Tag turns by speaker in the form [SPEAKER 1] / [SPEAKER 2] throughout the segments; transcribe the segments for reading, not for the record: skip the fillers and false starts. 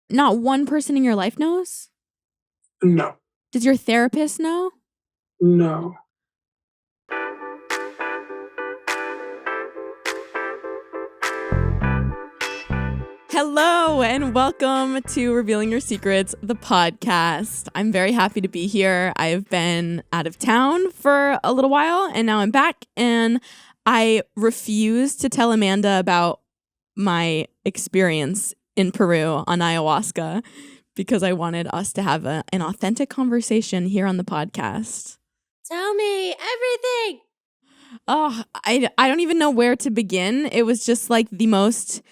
[SPEAKER 1] Not one person in your life knows?
[SPEAKER 2] No.
[SPEAKER 1] Does your therapist know?
[SPEAKER 2] No.
[SPEAKER 1] Hello and welcome to Revealing Your Secrets, the podcast. I'm very happy to be here. I've been out of town for a little while and now I'm back, and I refuse to tell Amanda about my experience in Peru on ayahuasca because I wanted us to have an authentic conversation here on the podcast.
[SPEAKER 3] Tell me everything.
[SPEAKER 1] Oh, I don't even know where to begin. It was just like the most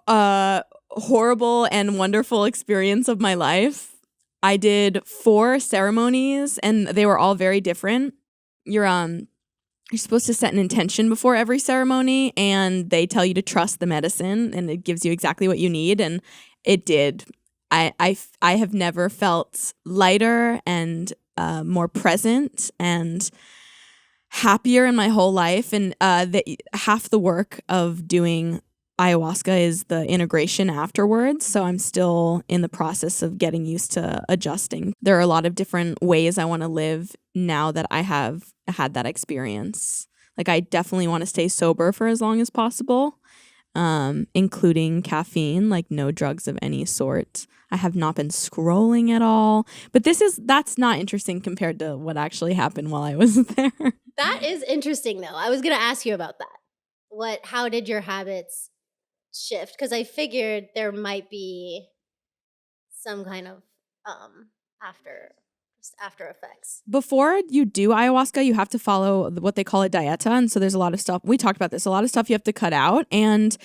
[SPEAKER 1] horrible and wonderful experience of my life. I did 4 ceremonies and they were all very different. You're supposed to set an intention before every ceremony, and they tell you to trust the medicine and it gives you exactly what you need, and it did. I have never felt lighter and more present and happier in my whole life. And half the work of doing ayahuasca is the integration afterwards. So I'm still in the process of getting used to adjusting. There are a lot of different ways I want to live now that I have had that experience. Like, I definitely want to stay sober for as long as possible, including caffeine, like no drugs of any sort. I have not been scrolling at all. But that's not interesting compared to what actually happened while I was there.
[SPEAKER 3] That is interesting, though. I was going to ask you about that. How did your habits shift? Because I figured there might be some kind of after effects.
[SPEAKER 1] Before you do ayahuasca, you have to follow what they call a dieta. And so there's a lot of stuff. We talked about this. A lot of stuff you have to cut out. And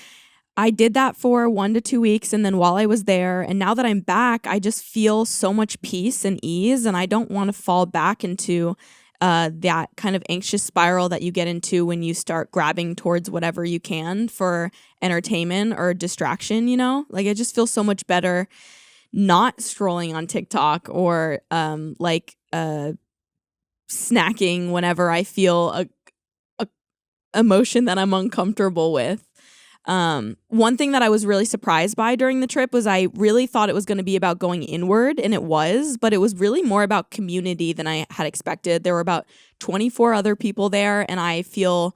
[SPEAKER 1] I did that for 1 to 2 weeks. And then while I was there, and now that I'm back, I just feel so much peace and ease. And I don't want to fall back into that kind of anxious spiral that you get into when you start grabbing towards whatever you can for entertainment or distraction, you know? Like, I just feel so much better not scrolling on TikTok or snacking whenever I feel a emotion that I'm uncomfortable with. One thing that I was really surprised by during the trip was I really thought it was going to be about going inward, and it was, but it was really more about community than I had expected. There were about 24 other people there, and I feel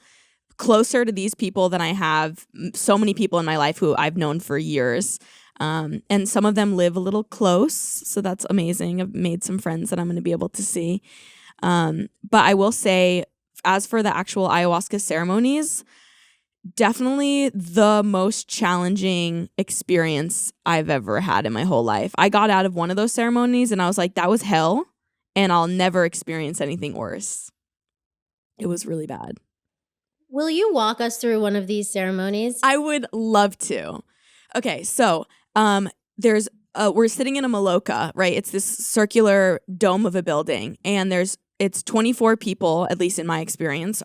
[SPEAKER 1] closer to these people than I have so many people in my life who I've known for years. And some of them live a little close, so that's amazing. I've made some friends that I'm going to be able to see. But I will say, as for the actual ayahuasca ceremonies, definitely the most challenging experience I've ever had in my whole life. I got out of one of those ceremonies and I was like, that was hell, and I'll never experience anything worse. It was really bad.
[SPEAKER 3] Will you walk us through one of these ceremonies?
[SPEAKER 1] I would love to. Okay, so we're sitting in a maloca, right? It's this circular dome of a building, and it's 24 people, at least in my experience,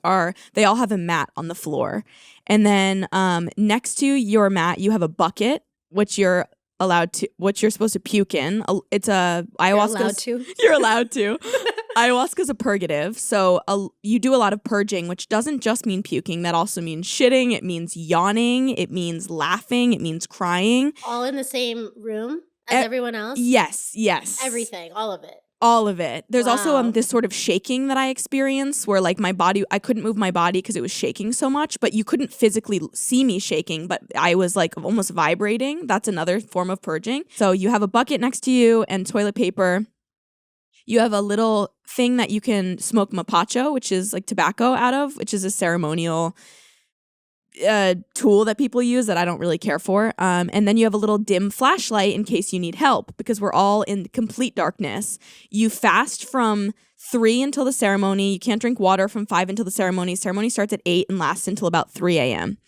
[SPEAKER 1] they all have a mat on the floor. And then next to your mat, you have a bucket, which you're supposed to puke in. It's a ayahuasca. You're allowed to. Ayahuasca's a purgative, so you do a lot of purging, which doesn't just mean puking. That also means shitting. It means yawning. It means laughing. It means crying.
[SPEAKER 3] All in the same room as everyone else?
[SPEAKER 1] Yes.
[SPEAKER 3] Everything, all of it.
[SPEAKER 1] All of it. There's also this sort of shaking that I experience where, like, my body, I couldn't move my body because it was shaking so much, but you couldn't physically see me shaking, but I was like almost vibrating. That's another form of purging. So you have a bucket next to you and toilet paper. You have a little thing that you can smoke mapacho, which is like tobacco out of, which is a ceremonial tool that people use that I don't really care for. And then you have a little dim flashlight in case you need help, because we're all in complete darkness. You fast from 3 until the ceremony. You can't drink water from 5 until the ceremony. Ceremony starts at 8 and lasts until about 3 a.m.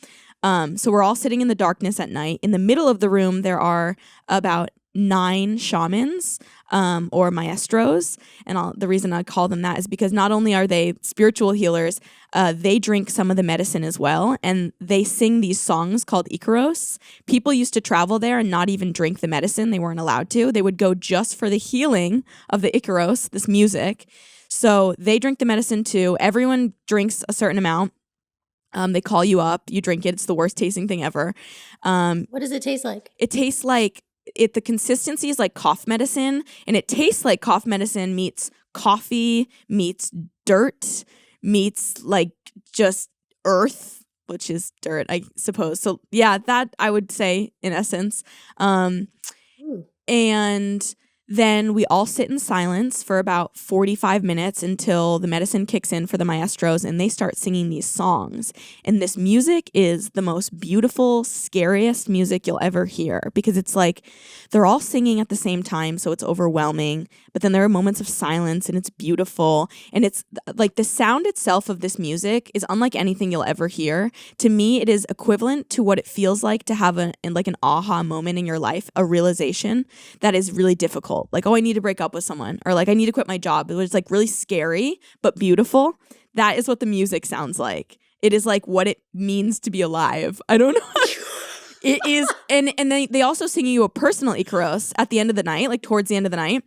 [SPEAKER 1] So we're all sitting in the darkness at night. In the middle of the room, there are about 9 shamans or maestros. And the reason I call them that is because not only are they spiritual healers, they drink some of the medicine as well. And they sing these songs called Icaros. People used to travel there and not even drink the medicine. They weren't allowed to. They would go just for the healing of the Icaros, this music. So they drink the medicine too. Everyone drinks a certain amount. They call you up. You drink it. It's the worst tasting thing ever.
[SPEAKER 3] What does it taste like?
[SPEAKER 1] It tastes like the consistency is like cough medicine, and it tastes like cough medicine meets coffee, meets dirt, meets like just earth, which is dirt, I suppose. So yeah, that I would say in essence. And then we all sit in silence for about 45 minutes until the medicine kicks in for the maestros and they start singing these songs. And this music is the most beautiful, scariest music you'll ever hear because it's like they're all singing at the same time, so it's overwhelming. But then there are moments of silence and it's beautiful. And it's like the sound itself of this music is unlike anything you'll ever hear. To me, it is equivalent to what it feels like to have an aha moment in your life, a realization that is really difficult. Like, oh, I need to break up with someone, or like I need to quit my job. It was like really scary, but beautiful. That is what the music sounds like. It is like what it means to be alive. I don't know. It is. And they also sing you a personal Icaros at the end of the night, like towards the end of the night.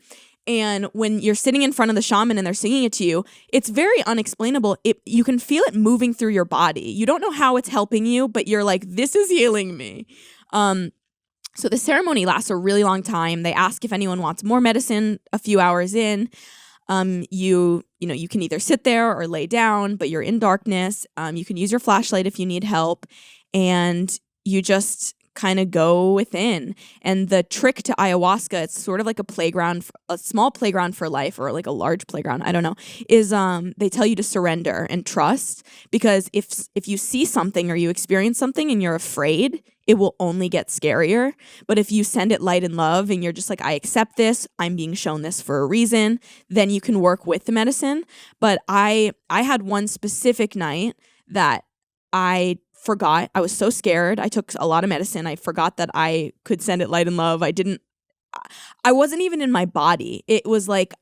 [SPEAKER 1] And when you're sitting in front of the shaman and they're singing it to you, it's very unexplainable. You can feel it moving through your body. You don't know how it's helping you, but you're like, this is healing me. So the ceremony lasts a really long time. They ask if anyone wants more medicine a few hours in. You can either sit there or lay down, but you're in darkness. You can use your flashlight if you need help. And you just kind of go within. And the trick to ayahuasca, it's sort of like a playground, a small playground for life, or like a large playground, I don't know, is they tell you to surrender and trust, because if you see something or you experience something and you're afraid, it will only get scarier. But if you send it light and love and you're just like, I accept this, I'm being shown this for a reason, then you can work with the medicine. But I had one specific night that I forgot. I was so scared. I took a lot of medicine. I forgot that I could send it light and love. I wasn't even in my body. It was like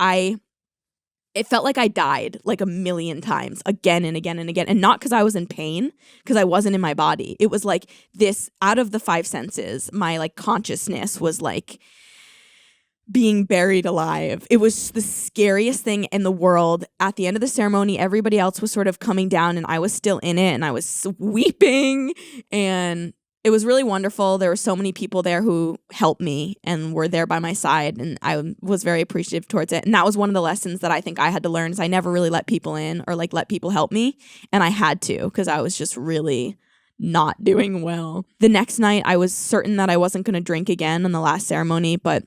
[SPEAKER 1] it felt like I died like a million times, again and again and again. And not because I was in pain, because I wasn't in my body. It was like this, out of the five senses, my like consciousness was like being buried alive. It was the scariest thing in the world. At the end of the ceremony, everybody else was sort of coming down and I was still in it and I was weeping, and it was really wonderful. There were so many people there who helped me and were there by my side, and I was very appreciative towards it. And that was one of the lessons that I think I had to learn, is I never really let people in or like let people help me, and I had to, because I was just really not doing well. The next night, I was certain that I wasn't going to drink again on the last ceremony, but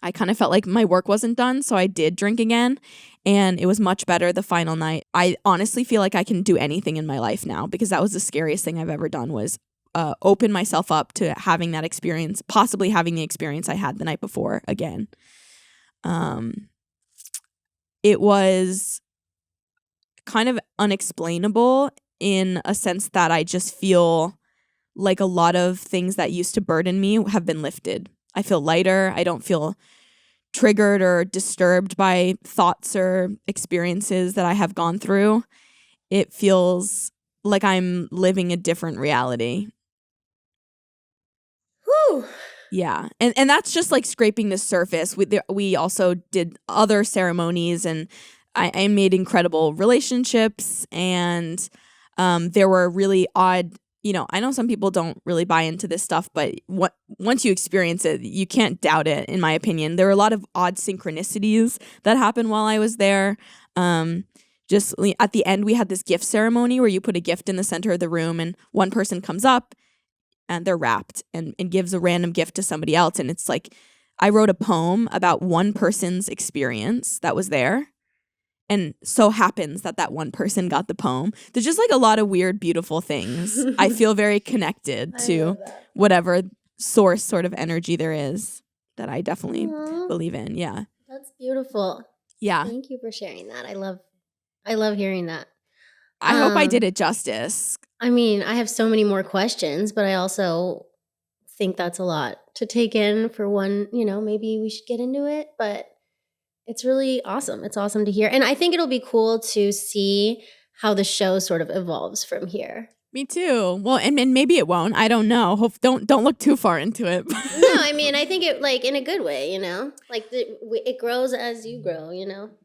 [SPEAKER 1] I kind of felt like my work wasn't done, so I did drink again, and it was much better the final night. I honestly feel like I can do anything in my life now, because that was the scariest thing I've ever done, was open myself up to having that experience, possibly having the experience I had the night before again. It was kind of unexplainable in a sense that I just feel like a lot of things that used to burden me have been lifted. I feel lighter. I don't feel triggered or disturbed by thoughts or experiences that I have gone through. It feels like I'm living a different reality.
[SPEAKER 3] Whew.
[SPEAKER 1] Yeah. And that's just like scraping the surface. We also did other ceremonies, and I made incredible relationships, and there were really odd, I know some people don't really buy into this stuff, but once you experience it, you can't doubt it, in my opinion. There were a lot of odd synchronicities that happened while I was there. Just at the end, we had this gift ceremony where you put a gift in the center of the room, and one person comes up and they're wrapped and gives a random gift to somebody else. And it's like, I wrote a poem about one person's experience that was there. And so happens that one person got the poem. There's just like a lot of weird, beautiful things. I feel very connected to whatever source sort of energy there is that I definitely believe in. Yeah.
[SPEAKER 3] That's beautiful.
[SPEAKER 1] Yeah.
[SPEAKER 3] Thank you for sharing that. I love hearing that.
[SPEAKER 1] I hope I did it justice.
[SPEAKER 3] I mean, I have so many more questions, but I also think that's a lot to take in for one. Maybe we should get into it, but it's really awesome. It's awesome to hear. And I think it'll be cool to see how the show sort of evolves from here.
[SPEAKER 1] Me too. Well, and maybe it won't. I don't know. Don't look too far into it.
[SPEAKER 3] No, I mean, I think it, like, in a good way, like it grows as you grow,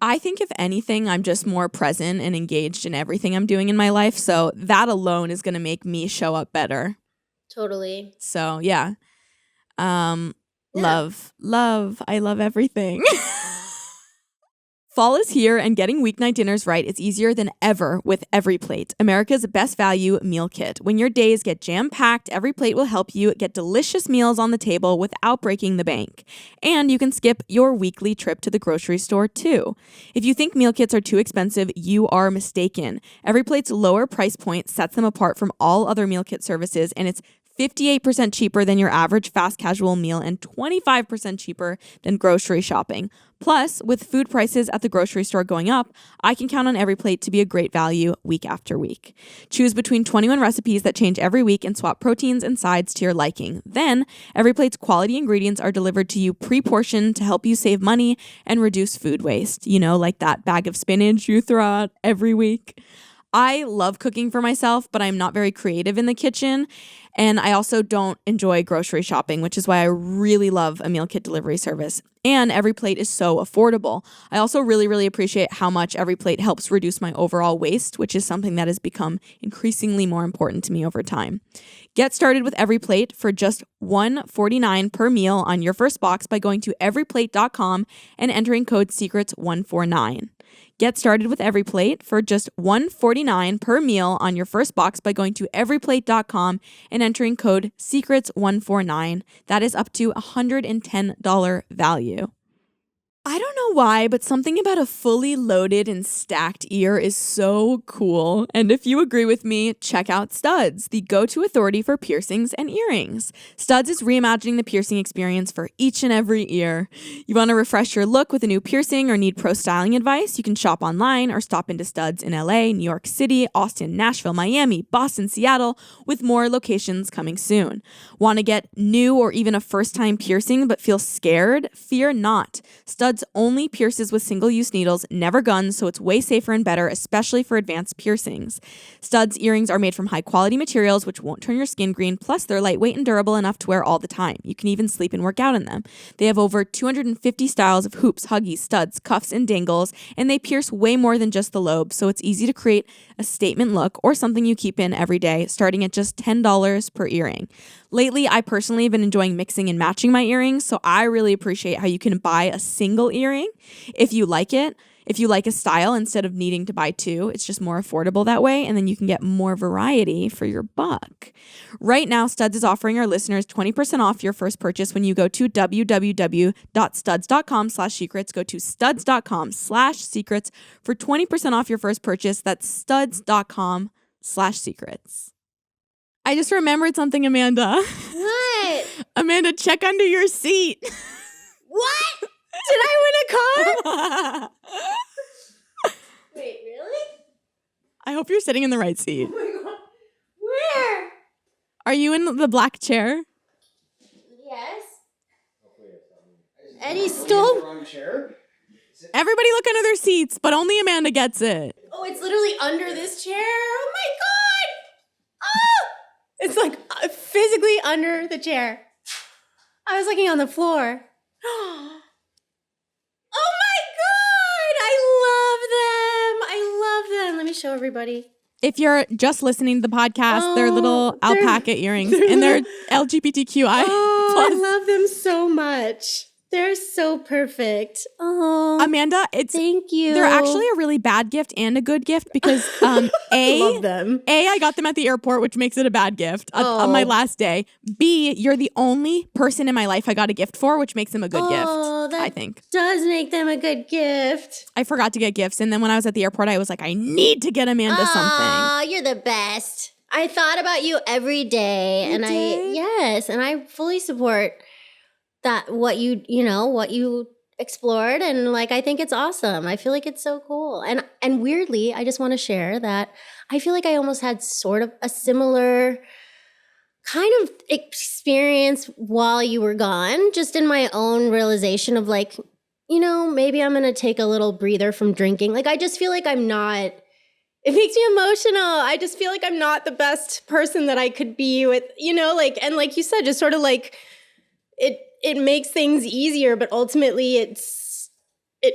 [SPEAKER 1] I think if anything, I'm just more present and engaged in everything I'm doing in my life. So that alone is going to make me show up better.
[SPEAKER 3] Totally.
[SPEAKER 1] So yeah. Love. I love everything. Fall is here, and getting weeknight dinners right is easier than ever with EveryPlate, America's best value meal kit. When your days get jam-packed, EveryPlate will help you get delicious meals on the table without breaking the bank. And you can skip your weekly trip to the grocery store, too. If you think meal kits are too expensive, you are mistaken. EveryPlate's lower price point sets them apart from all other meal kit services, and it's 58% cheaper than your average fast casual meal and 25% cheaper than grocery shopping. Plus, with food prices at the grocery store going up, I can count on EveryPlate to be a great value week after week. Choose between 21 recipes that change every week and swap proteins and sides to your liking. Then, EveryPlate's quality ingredients are delivered to you pre-portioned to help you save money and reduce food waste. You know, like that bag of spinach you throw out every week. I love cooking for myself, but I'm not very creative in the kitchen. And I also don't enjoy grocery shopping, which is why I really love a meal kit delivery service. And EveryPlate is so affordable. I also really appreciate how much EveryPlate helps reduce my overall waste, which is something that has become increasingly more important to me over time. Get started with EveryPlate for just $1.49 per meal on your first box by going to everyplate.com and entering code SECRETS149. Get started with EveryPlate for just $1.49 per meal on your first box by going to everyplate.com and entering code SECRETS149. That is up to $110 value. I don't know why, but something about a fully loaded and stacked ear is so cool. And if you agree with me, check out Studs, the go-to authority for piercings and earrings. Studs is reimagining the piercing experience for each and every ear. You want to refresh your look with a new piercing or need pro styling advice? You can shop online or stop into Studs in LA, New York City, Austin, Nashville, Miami, Boston, Seattle, with more locations coming soon. Want to get new or even a first-time piercing but feel scared? Fear not. Studs only pierces with single-use needles, never guns, so it's way safer and better, especially for advanced piercings. Studs earrings are made from high-quality materials, which won't turn your skin green, plus they're lightweight and durable enough to wear all the time. You can even sleep and work out in them. They have over 250 styles of hoops, huggies, studs, cuffs, and dangles, and they pierce way more than just the lobe, so it's easy to create a statement look or something you keep in every day, starting at just $10 per earring. Lately, I personally have been enjoying mixing and matching my earrings, so I really appreciate how you can buy a single earring if you like it. If you like a style instead of needing to buy two, it's just more affordable that way, and then you can get more variety for your buck. Right now, Studs is offering our listeners 20% off your first purchase when you go to www.studs.com/secrets. Go to studs.com/secrets for 20% off your first purchase. That's studs.com/secrets. I just remembered something, Amanda.
[SPEAKER 3] What?
[SPEAKER 1] Amanda, check under your seat.
[SPEAKER 3] What? Did I win a car? Wait, really?
[SPEAKER 1] I hope you're sitting in the right seat.
[SPEAKER 3] Oh my God. Where?
[SPEAKER 1] Are you in the black chair?
[SPEAKER 3] Yes. Eddie stole.
[SPEAKER 4] The wrong chair?
[SPEAKER 1] Everybody look under their seats, but only Amanda gets it.
[SPEAKER 3] Oh, it's literally under this chair. Oh my God. Oh! It's like physically under the chair. I was looking on the floor. Oh my God! I love them. Let me show everybody.
[SPEAKER 1] If you're just listening to the podcast, they're little alpaca earrings and they're LGBTQI+.
[SPEAKER 3] Oh, I love them so much. They're so perfect. Oh,
[SPEAKER 1] Amanda,
[SPEAKER 3] thank you.
[SPEAKER 1] They're actually a really bad gift and a good gift because
[SPEAKER 3] love them.
[SPEAKER 1] I got them at the airport, which makes it a bad gift on my last day. B, you're the only person in my life I got a gift for, which makes them a good gift. I think
[SPEAKER 3] does make them a good gift.
[SPEAKER 1] I forgot to get gifts, and then when I was at the airport, I was like, I need to get Amanda something.
[SPEAKER 3] Oh, you're the best. I thought about you every day, and I fully support that what you explored, and like I think it's awesome. I feel like it's so cool. And weirdly, I just want to share that I feel like I almost had sort of a similar kind of experience while you were gone, just in my own realization of like, maybe I'm going to take a little breather from drinking. Like I just feel like it makes me emotional. I just feel like I'm not the best person that I could be with, and like you said, just sort of like it makes things easier, but ultimately it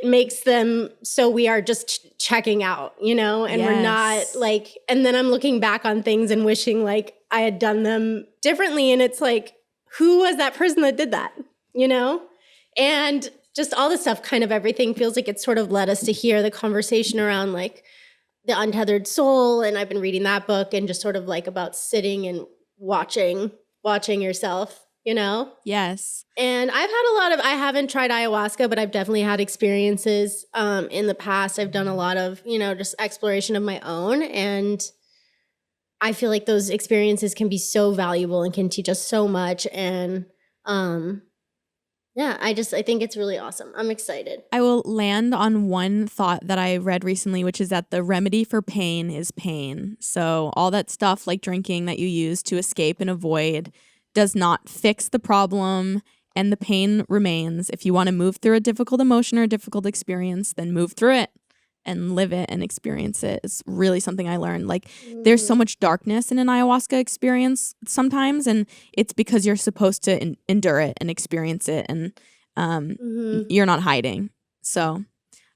[SPEAKER 3] makes them so we are just checking out, and we're not like, and then I'm looking back on things and wishing like I had done them differently. And it's like, who was that person that did that? you know? And just all this stuff, kind of everything feels like it's sort of led us to hear the conversation around like the untethered soul. And I've been reading that book and just sort of like about sitting and watching yourself, you know?
[SPEAKER 1] Yes.
[SPEAKER 3] And I haven't tried ayahuasca, but I've definitely had experiences in the past. I've done a lot of, just exploration of my own. And I feel like those experiences can be so valuable and can teach us so much. And I think it's really awesome. I'm excited.
[SPEAKER 1] I will land on one thought that I read recently, which is that the remedy for pain is pain. So all that stuff like drinking that you use to escape and avoid does not fix the problem, and the pain remains. If you want to move through a difficult emotion or a difficult experience, then move through it and live it and experience it. It's really something I learned. Like there's so much darkness in an ayahuasca experience sometimes, and it's because you're supposed to endure it and experience it, and you're not hiding. So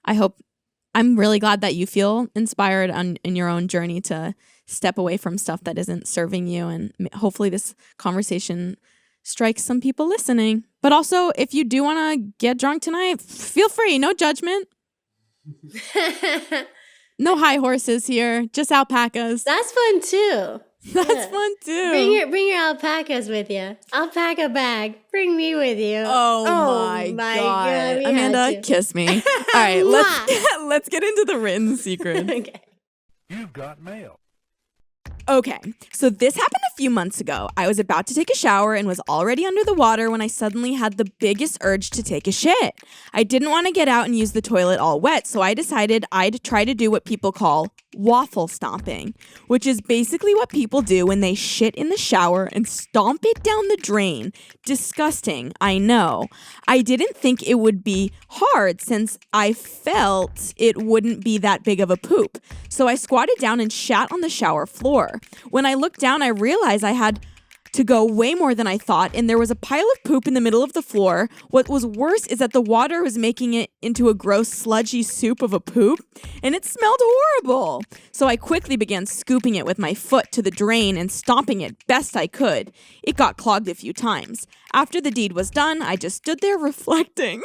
[SPEAKER 1] I'm really glad that you feel inspired in your own journey to step away from stuff that isn't serving you. And hopefully this conversation strikes some people listening. But also, if you do want to get drunk tonight, feel free. No judgment. No high horses here. Just alpacas.
[SPEAKER 3] That's fun too.
[SPEAKER 1] That's fun too.
[SPEAKER 3] Bring your alpacas with you. Alpaca bag. Bring me with you.
[SPEAKER 1] Oh my God. Amanda, kiss me. All right, let's get into the written secret.
[SPEAKER 3] Okay.
[SPEAKER 4] You've got mail.
[SPEAKER 1] Okay, so this happened a few months ago. I was about to take a shower and was already under the water when I suddenly had the biggest urge to take a shit. I didn't want to get out and use the toilet all wet, so I decided I'd try to do what people call waffle stomping, which is basically what people do when they shit in the shower and stomp it down the drain. Disgusting, I know. I didn't think it would be hard since I felt it wouldn't be that big of a poop. So I squatted down and shat on the shower floor. When I looked down, I realized I had to go way more than I thought, and there was a pile of poop in the middle of the floor. What was worse is that the water was making it into a gross, sludgy soup of a poop, and it smelled horrible. So I quickly began scooping it with my foot to the drain and stomping it best I could. It got clogged a few times. After the deed was done, I just stood there reflecting.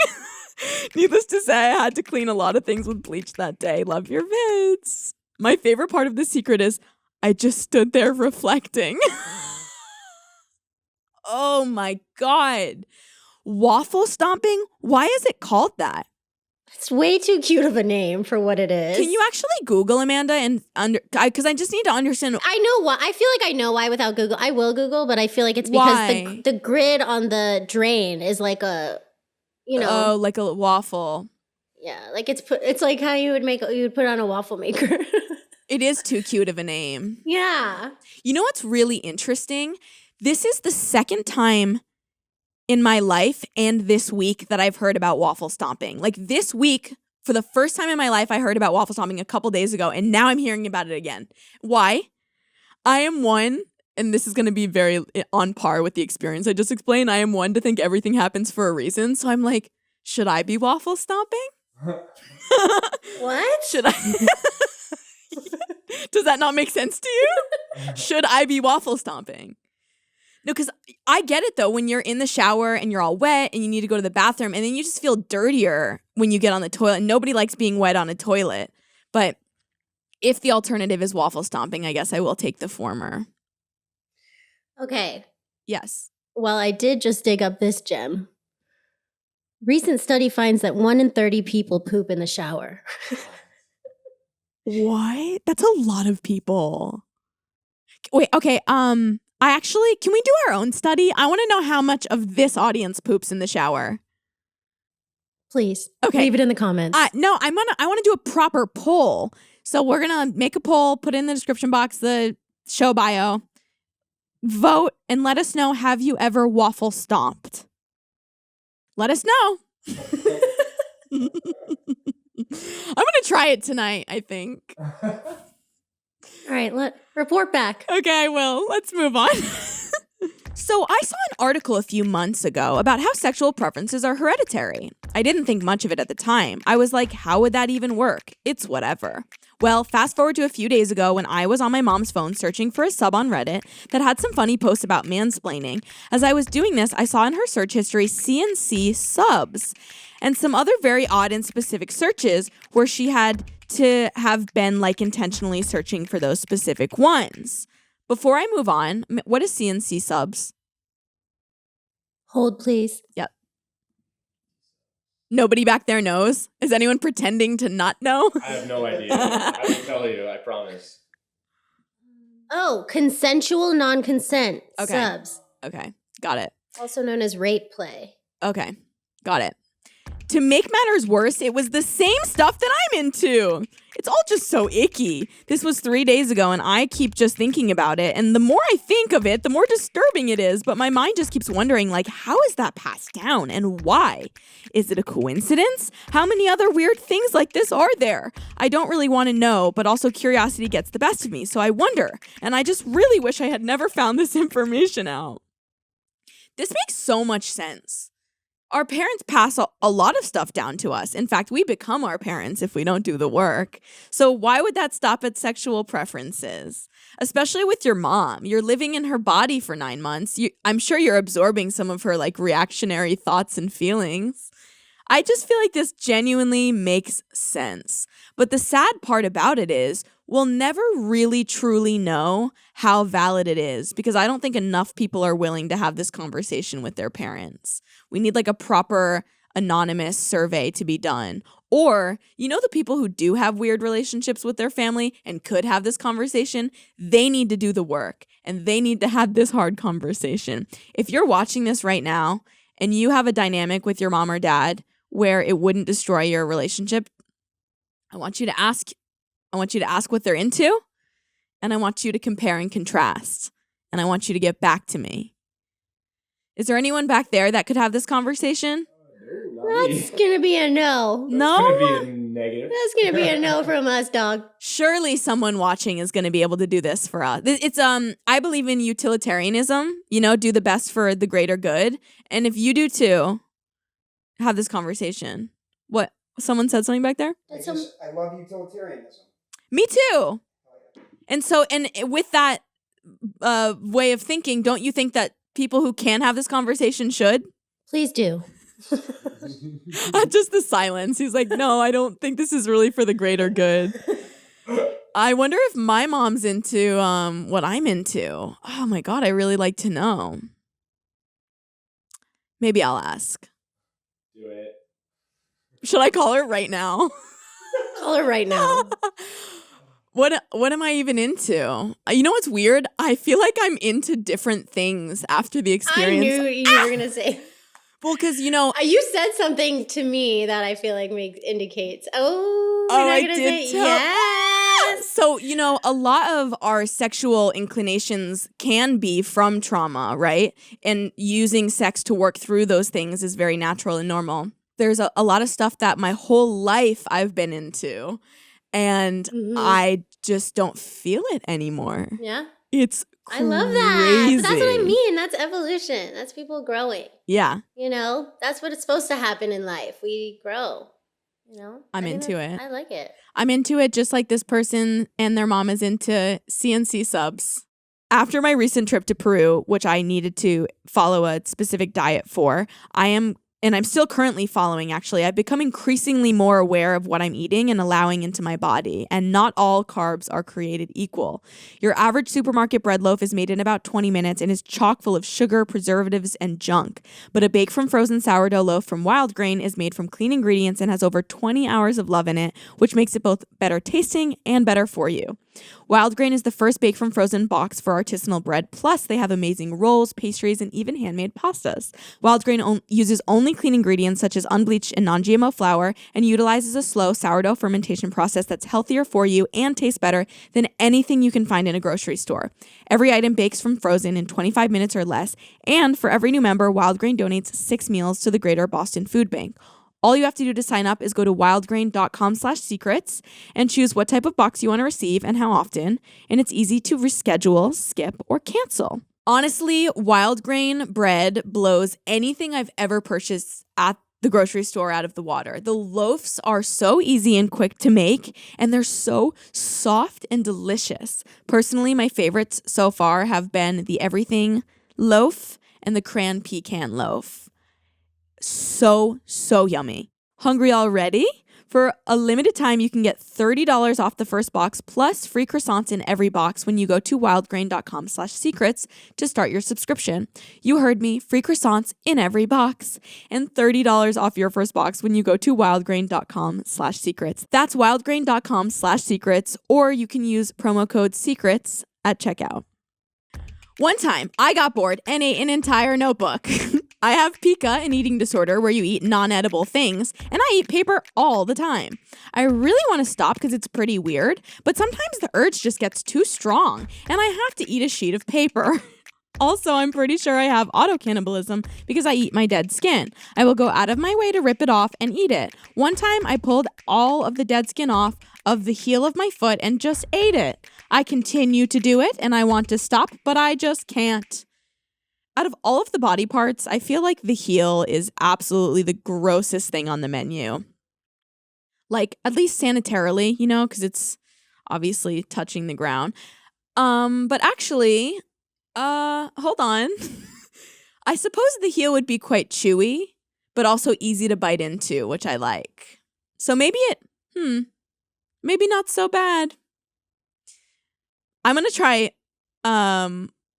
[SPEAKER 1] Needless to say, I had to clean a lot of things with bleach that day. Love your vids. My favorite part of the secret is I just stood there reflecting. Oh my God. Waffle stomping? Why is it called that?
[SPEAKER 3] It's way too cute of a name for what it is.
[SPEAKER 1] Can you actually Google, Amanda? And because I just need to understand.
[SPEAKER 3] I know why. I feel like I know why without Google. I will Google, but I feel like it's because the grid on the drain is like a,
[SPEAKER 1] Oh, like a waffle.
[SPEAKER 3] Yeah, like it's like how you would put on a waffle maker.
[SPEAKER 1] It is too cute of a name.
[SPEAKER 3] Yeah.
[SPEAKER 1] You know what's really interesting? This is the second time in my life and this week that I've heard about waffle stomping. Like this week, for the first time in my life, I heard about waffle stomping a couple days ago, and now I'm hearing about it again. Why? I am one, and this is going to be very on par with the experience I just explained. I am one to think everything happens for a reason. So I'm like, should I be waffle stomping?
[SPEAKER 3] What?
[SPEAKER 1] Should I? Does that not make sense to you? Should I be waffle stomping? No, because I get it, though, when you're in the shower and you're all wet and you need to go to the bathroom, and then you just feel dirtier when you get on the toilet. Nobody likes being wet on a toilet. But if the alternative is waffle stomping, I guess I will take the former.
[SPEAKER 3] Okay.
[SPEAKER 1] Yes.
[SPEAKER 3] Well, I did just dig up this gem. Recent study finds that 1 in 30 people poop in the shower.
[SPEAKER 1] What? That's a lot of people. Wait, okay, can we do our own study? I want to know how much of this audience poops in the shower.
[SPEAKER 3] Please.
[SPEAKER 1] Okay.
[SPEAKER 3] Leave it in the comments.
[SPEAKER 1] No, I want to do a proper poll. So we're going to make a poll, put it in the description box, the show bio. Vote and let us know, have you ever waffle stomped? Let us know. I'm going to try it tonight, I think.
[SPEAKER 3] All right, report back.
[SPEAKER 1] Okay, I will. Let's move on. So I saw an article a few months ago about how sexual preferences are hereditary. I didn't think much of it at the time. I was like, how would that even work? It's whatever. Well, fast forward to a few days ago when I was on my mom's phone searching for a sub on Reddit that had some funny posts about mansplaining. As I was doing this, I saw in her search history CNC subs and some other very odd and specific searches where she had to have been like intentionally searching for those specific ones. Before I move on, what is CNC subs?
[SPEAKER 3] Hold, please.
[SPEAKER 1] Yep. Nobody back there knows? Is anyone pretending to not know?
[SPEAKER 5] I have no idea. I will tell you, I promise.
[SPEAKER 3] Oh, consensual non-consent subs.
[SPEAKER 1] Okay, got it.
[SPEAKER 3] Also known as rape play.
[SPEAKER 1] Okay, got it. To make matters worse, it was the same stuff that I'm into. It's all just so icky. This was 3 days ago, and I keep just thinking about it. And the more I think of it, the more disturbing it is. But my mind just keeps wondering, like, how is that passed down and why? Is it a coincidence? How many other weird things like this are there? I don't really want to know, but also curiosity gets the best of me. So I wonder, and I just really wish I had never found this information out. This makes so much sense. Our parents pass a lot of stuff down to us. In fact, we become our parents if we don't do the work. So why would that stop at sexual preferences? Especially with your mom. You're living in her body for 9 months. I'm sure you're absorbing some of her like reactionary thoughts and feelings. I just feel like this genuinely makes sense. But the sad part about it is we'll never really truly know how valid it is because I don't think enough people are willing to have this conversation with their parents. We need like a proper anonymous survey to be done. Or, you know, the people who do have weird relationships with their family and could have this conversation, they need to do the work and they need to have this hard conversation. If you're watching this right now and you have a dynamic with your mom or dad where it wouldn't destroy your relationship, I want you to ask what they're into, and I want you to compare and contrast, and I want you to get back to me. Is there anyone back there that could have this conversation?
[SPEAKER 3] That's going to be a no.
[SPEAKER 1] No?
[SPEAKER 5] It's going to be a negative.
[SPEAKER 3] That's going to be a no from us, dog.
[SPEAKER 1] Surely someone watching is going to be able to do this for us. It's I believe in utilitarianism, you know, do the best for the greater good. And if you do too, have this conversation. What? Someone said something back there?
[SPEAKER 6] I love utilitarianism.
[SPEAKER 1] Me too. And so, and with that way of thinking, don't you think that people who can have this conversation should?
[SPEAKER 3] Please do.
[SPEAKER 1] Just the silence. He's like, no, I don't think this is really for the greater good. I wonder if my mom's into what I'm into. Oh my God, I really like to know. Maybe I'll ask.
[SPEAKER 5] Do it.
[SPEAKER 1] Should I call her right now?
[SPEAKER 3] Call her right now.
[SPEAKER 1] What am I even into? You know what's weird? I feel like I'm into different things after the experience.
[SPEAKER 3] I knew you were going to say.
[SPEAKER 1] Well, because, you know.
[SPEAKER 3] You said something to me that I feel like indicates, I did tell. Yes.
[SPEAKER 1] So, you know, a lot of our sexual inclinations can be from trauma, right? And using sex to work through those things is very natural and normal. There's a lot of stuff that my whole life I've been into, and I just don't feel it anymore.
[SPEAKER 3] Yeah.
[SPEAKER 1] It's crazy.
[SPEAKER 3] I love that. But that's what I mean. That's evolution. That's people growing.
[SPEAKER 1] Yeah.
[SPEAKER 3] You know, that's what it's supposed to happen in life. We grow. You know?
[SPEAKER 1] I'm into it.
[SPEAKER 3] I like it.
[SPEAKER 1] I'm into it just like this person and their mom is into CNC subs. After my recent trip to Peru, which I needed to follow a specific diet for, I'm still currently following, actually. I've become increasingly more aware of what I'm eating and allowing into my body. And not all carbs are created equal. Your average supermarket bread loaf is made in about 20 minutes and is chock full of sugar, preservatives, and junk. But a bake from frozen sourdough loaf from WildGrain is made from clean ingredients and has over 20 hours of love in it, which makes it both better tasting and better for you. WildGrain is the first bake from frozen box for artisanal bread, plus they have amazing rolls, pastries, and even handmade pastas. WildGrain uses only clean ingredients such as unbleached and non-GMO flour and utilizes a slow sourdough fermentation process that's healthier for you and tastes better than anything you can find in a grocery store. Every item bakes from frozen in 25 minutes or less, and for every new member, WildGrain donates 6 meals to the Greater Boston Food Bank. All you have to do to sign up is go to wildgrain.com/secrets and choose what type of box you want to receive and how often, and it's easy to reschedule, skip, or cancel. Honestly, WildGrain bread blows anything I've ever purchased at the grocery store out of the water. The loaves are so easy and quick to make, and they're so soft and delicious. Personally, my favorites so far have been the everything loaf and the cran pecan loaf. So yummy. Hungry already? For a limited time, you can get $30 off the first box plus free croissants in every box when you go to wildgrain.com/secrets to start your subscription. You heard me, free croissants in every box and $30 off your first box when you go to wildgrain.com/secrets. That's wildgrain.com/secrets, or you can use promo code SECRETS at checkout. One time, I got bored and ate an entire notebook. I have pica, an eating disorder where you eat non-edible things, and I eat paper all the time. I really want to stop because it's pretty weird, but sometimes the urge just gets too strong, and I have to eat a sheet of paper. Also, I'm pretty sure I have autocannibalism because I eat my dead skin. I will go out of my way to rip it off and eat it. One time, I pulled all of the dead skin off of the heel of my foot and just ate it. I continue to do it, and I want to stop, but I just can't. Out of all of the body parts, I feel like the heel is absolutely the grossest thing on the menu. Like, at least sanitarily, you know, because it's obviously touching the ground. But actually, hold on. I suppose the heel would be quite chewy, but also easy to bite into, which I like. So maybe maybe not so bad. I'm going to try,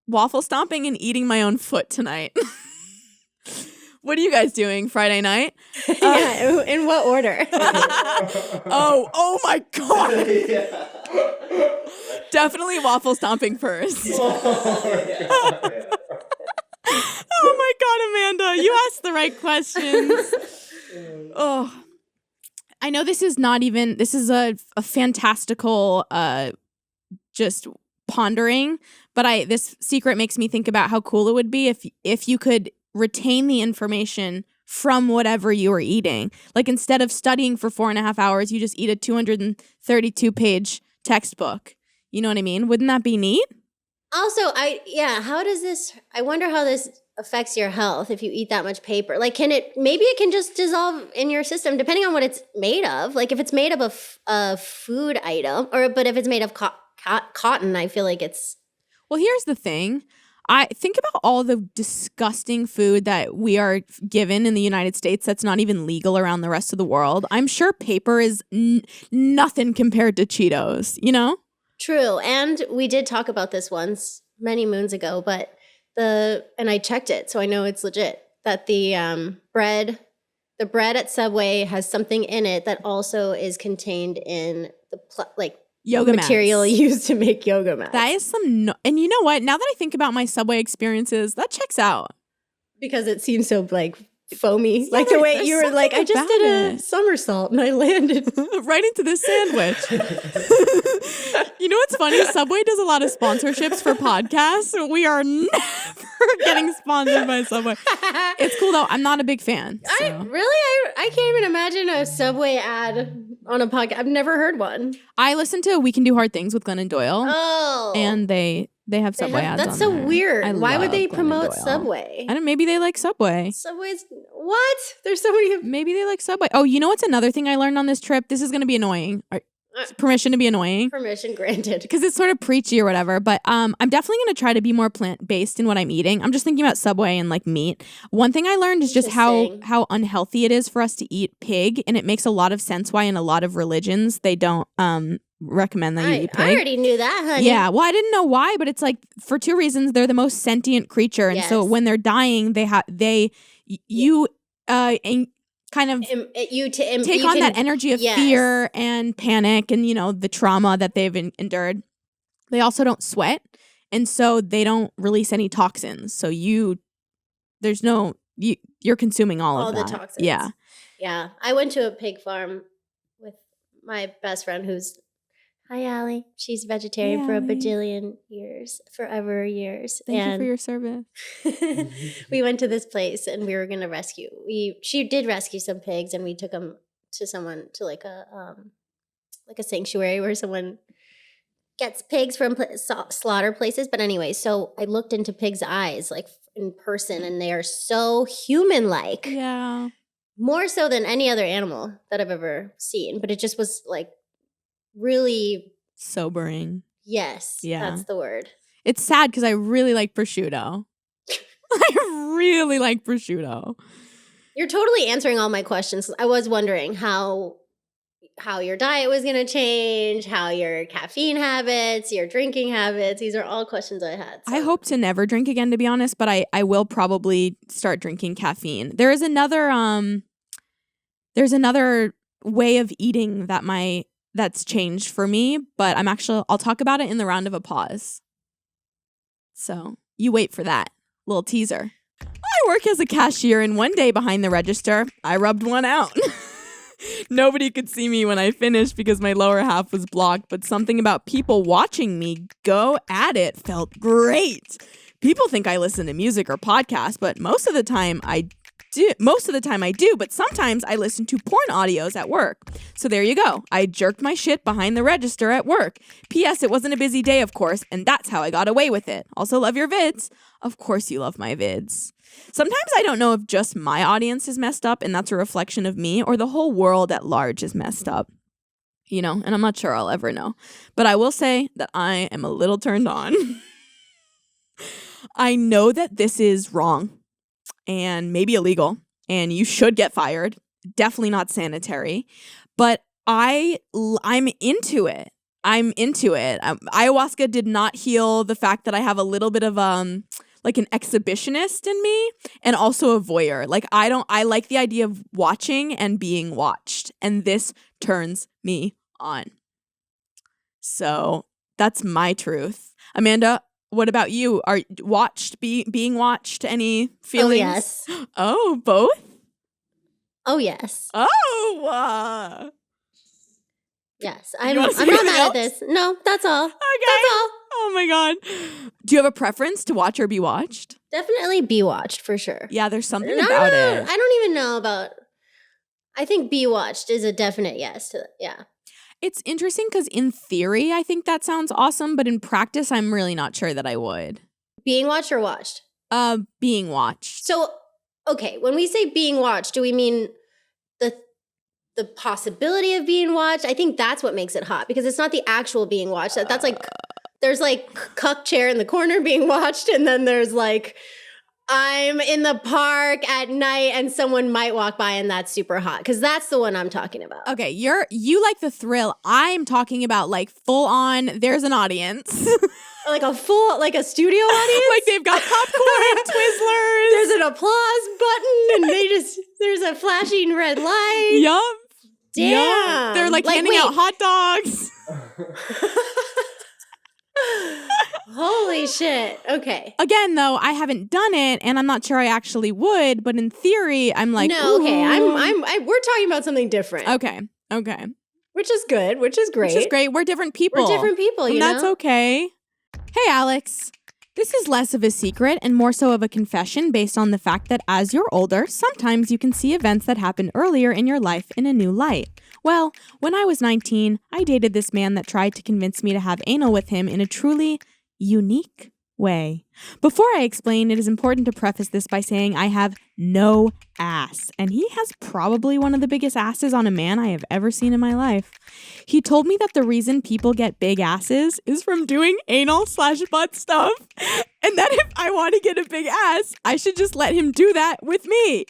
[SPEAKER 1] waffle stomping and eating my own foot tonight. What are you guys doing Friday night?
[SPEAKER 3] Yeah, in what order?
[SPEAKER 1] Oh my God. Definitely waffle stomping first. Oh my God, Amanda, you asked the right questions. Oh, I know this is a fantastical, just pondering, but this secret makes me think about how cool it would be if you could retain the information from whatever you were eating. Like, instead of studying for 4.5 hours, you just eat a 232-page textbook. You know what I mean? Wouldn't that be neat?
[SPEAKER 3] Also, I wonder how this affects your health if you eat that much paper. Like, maybe it can just dissolve in your system depending on what it's made of. Like, if it's made of a food item, but if it's made of cotton, I feel like it's...
[SPEAKER 1] Well, here's the thing. I think about all the disgusting food that we are given in the United States that's not even legal around the rest of the world. I'm sure paper is nothing compared to Cheetos, you know?
[SPEAKER 3] True. And we did talk about this once many moons ago, but and I checked it, so I know it's legit, that the bread at Subway has something in it that also is contained in the
[SPEAKER 1] yoga
[SPEAKER 3] material
[SPEAKER 1] mats
[SPEAKER 3] used to make yoga mats.
[SPEAKER 1] That is and you know what? Now that I think about my Subway experiences, that checks out.
[SPEAKER 3] Because it seems so foamy.
[SPEAKER 1] Yeah,
[SPEAKER 3] like the way you were
[SPEAKER 1] something
[SPEAKER 3] like, I just
[SPEAKER 1] about
[SPEAKER 3] did a
[SPEAKER 1] it.
[SPEAKER 3] somersault and I landed.
[SPEAKER 1] Right into this sandwich. You know what's funny? Subway does a lot of sponsorships for podcasts. We are never getting sponsored by Subway. It's cool though. I'm not a big fan. So.
[SPEAKER 3] I can't even imagine a Subway ad on a podcast. I've never heard one.
[SPEAKER 1] I listen to We Can Do Hard Things with Glenn and Doyle.
[SPEAKER 3] Oh.
[SPEAKER 1] And they have Subway ads
[SPEAKER 3] That's
[SPEAKER 1] on
[SPEAKER 3] so
[SPEAKER 1] there.
[SPEAKER 3] weird. Why would
[SPEAKER 1] love
[SPEAKER 3] they
[SPEAKER 1] Glenn and
[SPEAKER 3] promote
[SPEAKER 1] Doyle.
[SPEAKER 3] Subway?
[SPEAKER 1] I don't know. Maybe they like Subway.
[SPEAKER 3] Subway's what? There's so many.
[SPEAKER 1] Maybe they like Subway. Oh, you know what's another thing I learned on this trip? This is going to be annoying. Permission to be annoying.
[SPEAKER 3] Permission granted.
[SPEAKER 1] Because it's sort of preachy or whatever. But I'm definitely going to try to be more plant-based in what I'm eating. I'm just thinking about Subway and like meat. One thing I learned is just how unhealthy it is for us to eat pig. And it makes a lot of sense why in a lot of religions they don't recommend that you eat pig.
[SPEAKER 3] I already knew that, honey.
[SPEAKER 1] Yeah, well, I didn't know why, but it's like for two reasons. They're the most sentient creature, and so when they're dying, you kind of take on that energy of fear and panic, and the trauma that they've endured. They also don't sweat, and so they don't release any toxins. So you're consuming all of that.
[SPEAKER 3] The toxins. Yeah. I went to a pig farm with my best friend who's. Hi, Allie. She's vegetarian for a bajillion years, forever years.
[SPEAKER 1] Thank you for your service.
[SPEAKER 3] We went to this place and we were going to rescue. She did rescue some pigs and we took them to like a sanctuary where someone gets pigs from slaughter places. But anyway, so I looked into pigs' eyes like in person, and they are so human-like.
[SPEAKER 1] Yeah.
[SPEAKER 3] More so than any other animal that I've ever seen. But it just was like really,
[SPEAKER 1] Sobering.
[SPEAKER 3] yes,
[SPEAKER 1] Yeah.
[SPEAKER 3] that's the word.
[SPEAKER 1] It's sad because I really like prosciutto. I really like prosciutto.
[SPEAKER 3] You're totally answering all my questions. I was wondering how your diet was going to change, how your caffeine habits, your drinking habits. These are all questions I had. So.
[SPEAKER 1] I hope to never drink again, to be honest, but I will probably start drinking caffeine. There is another way of eating that's changed for me, but I'll talk about it in the round of applause. So you wait for that little teaser. I work as a cashier, and one day behind the register, I rubbed one out. Nobody could see me when I finished because my lower half was blocked, but something about people watching me go at it felt great. People think I listen to music or podcasts, but most of the time I do, but sometimes I listen to porn audios at work. So there you go. I jerked my shit behind the register at work. P.S. It wasn't a busy day, of course, and that's how I got away with it. Also love your vids. Of course you love my vids. Sometimes I don't know if just my audience is messed up and that's a reflection of me, or the whole world at large is messed up. You know, and I'm not sure I'll ever know. But I will say that I am a little turned on. I know that this is wrong and maybe illegal, and you should get fired. Definitely not sanitary. But I'm into it. Ayahuasca did not heal the fact that I have a little bit of like an exhibitionist in me, and also a voyeur. Like I like the idea of watching and being watched, and this turns me on. So that's my truth. Amanda, what about you? Are being watched? Any feelings?
[SPEAKER 3] Oh, yes.
[SPEAKER 1] Oh, both?
[SPEAKER 3] Oh, yes.
[SPEAKER 1] Oh,
[SPEAKER 3] Yes.
[SPEAKER 1] You
[SPEAKER 3] I'm
[SPEAKER 1] wanna
[SPEAKER 3] not
[SPEAKER 1] say anything
[SPEAKER 3] mad
[SPEAKER 1] else?
[SPEAKER 3] at this. No, that's all.
[SPEAKER 1] okay.
[SPEAKER 3] That's all.
[SPEAKER 1] Oh my God. Do you have a preference to watch or be watched?
[SPEAKER 3] Definitely be watched for sure.
[SPEAKER 1] Yeah, there's something
[SPEAKER 3] No,
[SPEAKER 1] about
[SPEAKER 3] no,
[SPEAKER 1] it.
[SPEAKER 3] I don't even know about. I think be watched is a definite yes to yeah.
[SPEAKER 1] It's interesting because in theory, I think that sounds awesome, but in practice, I'm really not sure that I would.
[SPEAKER 3] Being watched or watched?
[SPEAKER 1] Being watched.
[SPEAKER 3] So, okay, when we say being watched, do we mean the possibility of being watched? I think that's what makes it hot, because it's not the actual being watched. That's like, there's like cuck chair in the corner being watched, and then there's like, I'm in the park at night and someone might walk by and that's super hot, because that's the one I'm talking about.
[SPEAKER 1] Okay, you like the thrill. I'm talking about like full on, there's an audience.
[SPEAKER 3] Like a studio audience?
[SPEAKER 1] Like they've got popcorn, Twizzlers.
[SPEAKER 3] There's an applause button and there's a flashing red light.
[SPEAKER 1] Yup.
[SPEAKER 3] Damn.
[SPEAKER 1] Yup. They're like handing out hot dogs.
[SPEAKER 3] Holy shit. Okay.
[SPEAKER 1] Again, though, I haven't done it, and I'm not sure I actually would. But in theory, I'm like,
[SPEAKER 3] no. Okay.
[SPEAKER 1] ooh.
[SPEAKER 3] We're talking about something different.
[SPEAKER 1] Okay.
[SPEAKER 3] Which is good. Which is great.
[SPEAKER 1] Which is great. We're different people.
[SPEAKER 3] We're different people.
[SPEAKER 1] And that's okay. Hey, Alyx. This is less of a secret and more so of a confession based on the fact that as you're older, sometimes you can see events that happened earlier in your life in a new light. Well, when I was 19, I dated this man that tried to convince me to have anal with him in a truly unique way. Before I explain, it is important to preface this by saying I have no ass, and he has probably one of the biggest asses on a man I have ever seen in my life. He told me that the reason people get big asses is from doing anal/butt stuff, and that if I want to get a big ass, I should just let him do that with me.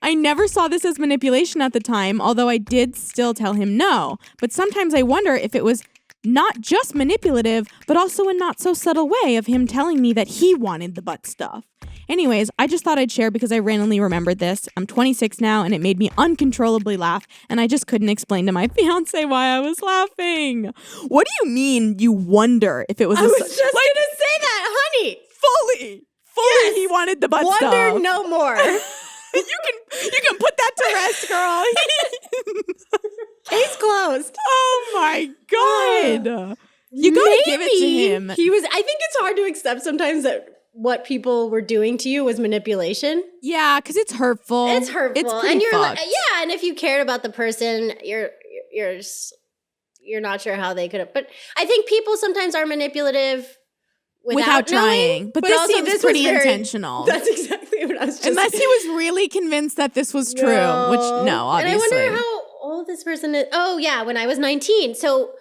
[SPEAKER 1] I never saw this as manipulation at the time, although I did still tell him no, but sometimes I wonder if it was not just manipulative, but also a not so subtle way of him telling me that he wanted the butt stuff. Anyways, I just thought I'd share because I randomly remembered this. I'm 26 now and it made me uncontrollably laugh, and I just couldn't explain to my fiance why I was laughing. What do you mean you wonder if it was
[SPEAKER 3] I was just gonna say that, honey.
[SPEAKER 1] Fully yes. He wanted the butt stuff.
[SPEAKER 3] Wonder no more.
[SPEAKER 1] You can put that to rest, girl.
[SPEAKER 3] Case closed.
[SPEAKER 1] Oh my God. You gotta give it to him.
[SPEAKER 3] I think it's hard to accept sometimes that what people were doing to you was manipulation.
[SPEAKER 1] Yeah, because it's hurtful.
[SPEAKER 3] It's hurtful.
[SPEAKER 1] It's pretty
[SPEAKER 3] and you're
[SPEAKER 1] fucked.
[SPEAKER 3] like, yeah, and if you cared about the person, you're you're not sure how they could have. But I think people sometimes are manipulative
[SPEAKER 1] without trying.
[SPEAKER 3] knowing,
[SPEAKER 1] But this
[SPEAKER 3] also
[SPEAKER 1] seems
[SPEAKER 3] was
[SPEAKER 1] pretty
[SPEAKER 3] very-
[SPEAKER 1] intentional.
[SPEAKER 3] That's exactly what I was just
[SPEAKER 1] Unless he was really convinced that this was true, which no, obviously.
[SPEAKER 3] And I wonder how old this person is. Oh yeah, when I was 19. So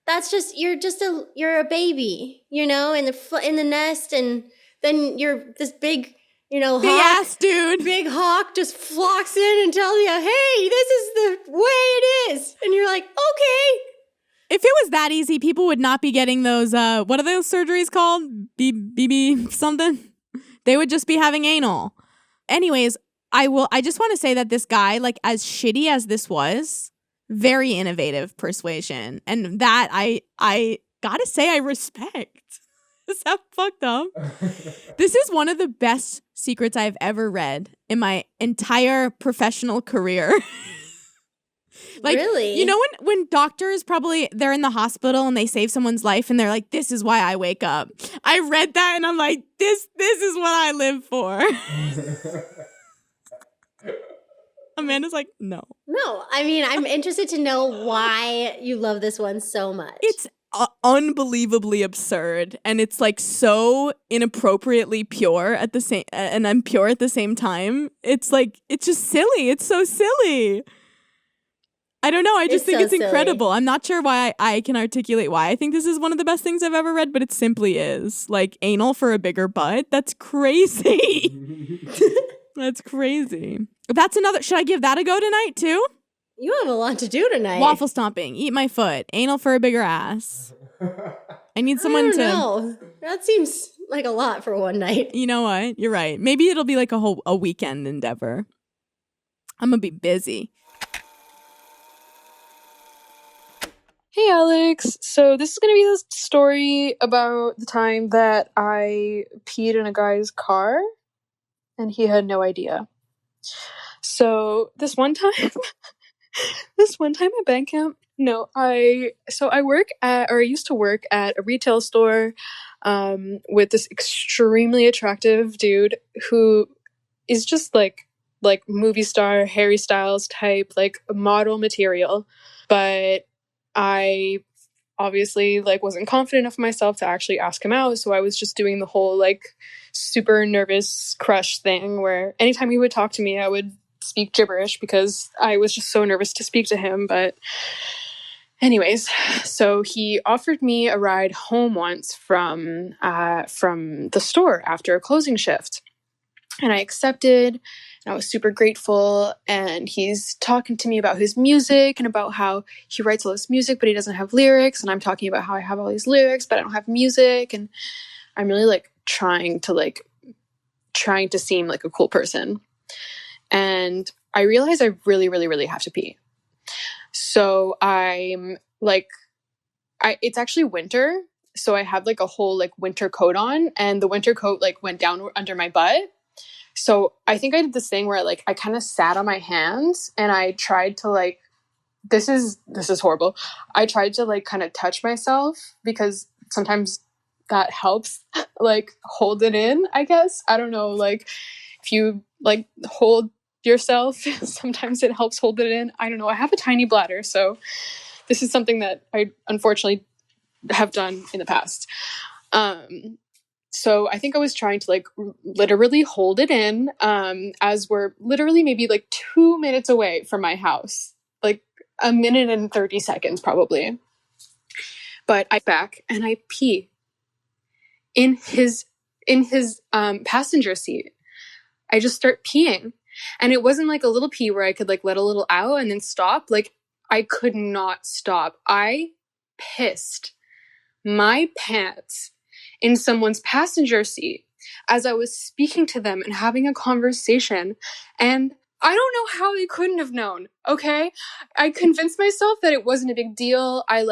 [SPEAKER 3] that's just you're a baby, you know, in the nest, and then you're this big, you know,
[SPEAKER 1] big
[SPEAKER 3] hawk,
[SPEAKER 1] ass dude.
[SPEAKER 3] big hawk just flocks in and tells you, hey, this is the way it is, and you're like, okay.
[SPEAKER 1] If it was that easy, people would not be getting those, what are those surgeries called? BB something? They would just be having anal. Anyways, I just want to say that this guy, like, as shitty as this was, very innovative persuasion. And that I gotta say I respect. Is that fucked up? This is one of the best secrets I've ever read in my entire professional career. Like,
[SPEAKER 3] really?
[SPEAKER 1] You know when doctors they're in the hospital and they save someone's life and they're like, this is why I wake up. I read that and I'm like, this is what I live for. Amanda's like, no.
[SPEAKER 3] No, I mean, I'm interested to know why you love this one so much.
[SPEAKER 1] It's unbelievably absurd, and it's like so inappropriately pure at the same, and I'm pure at the same time. It's like, it's just silly. It's so silly. I don't know. I just think
[SPEAKER 3] so
[SPEAKER 1] it's
[SPEAKER 3] silly.
[SPEAKER 1] incredible. I'm not sure why I can articulate why I think this is one of the best things I've ever read, but it simply is. Like, anal for a bigger butt. That's crazy. That's crazy. That's another. Should I give that a go tonight too?
[SPEAKER 3] You have a lot to do tonight.
[SPEAKER 1] Waffle stomping. Eat my foot. Anal for a bigger ass. I need someone
[SPEAKER 3] I
[SPEAKER 1] to.
[SPEAKER 3] don't know. That seems like a lot for one night.
[SPEAKER 1] You know what? You're right. Maybe it'll be like a weekend endeavor. I'm gonna be busy.
[SPEAKER 7] Hey Alex, so this is going to be the story about the time that I peed in a guy's car and he had no idea. So this one time at band camp, I used to work at a retail store with this extremely attractive dude who is just like movie star Harry Styles type, like model material, but I obviously wasn't confident enough in myself to actually ask him out, so I was just doing the whole super nervous crush thing where anytime he would talk to me I would speak gibberish because I was just so nervous to speak to him. But anyways, so he offered me a ride home once from the store after a closing shift. And I accepted, and I was super grateful, and he's talking to me about his music and about how he writes all this music, but he doesn't have lyrics, and I'm talking about how I have all these lyrics, but I don't have music, and I'm really, trying to seem like a cool person. And I realize I really, really, really have to pee. So I'm, it's actually winter, so I have, a whole, winter coat on, and the winter coat, went down under my butt. So I think I did this thing where I kind of sat on my hands and I tried to this is horrible. I tried to kind of touch myself because sometimes that helps hold it in, I guess. I don't know. If you hold yourself, sometimes it helps hold it in. I don't know. I have a tiny bladder. So this is something that I unfortunately have done in the past. So I think I was trying to literally hold it in as we're literally maybe 2 minutes away from my house, a minute and 30 seconds probably. But I back and I pee in his passenger seat. I just start peeing, and it wasn't a little pee where I could let a little out and then stop. I could not stop. I pissed my pants in someone's passenger seat as I was speaking to them and having a conversation. And I don't know how they couldn't have known, okay? I convinced myself that it wasn't a big deal. I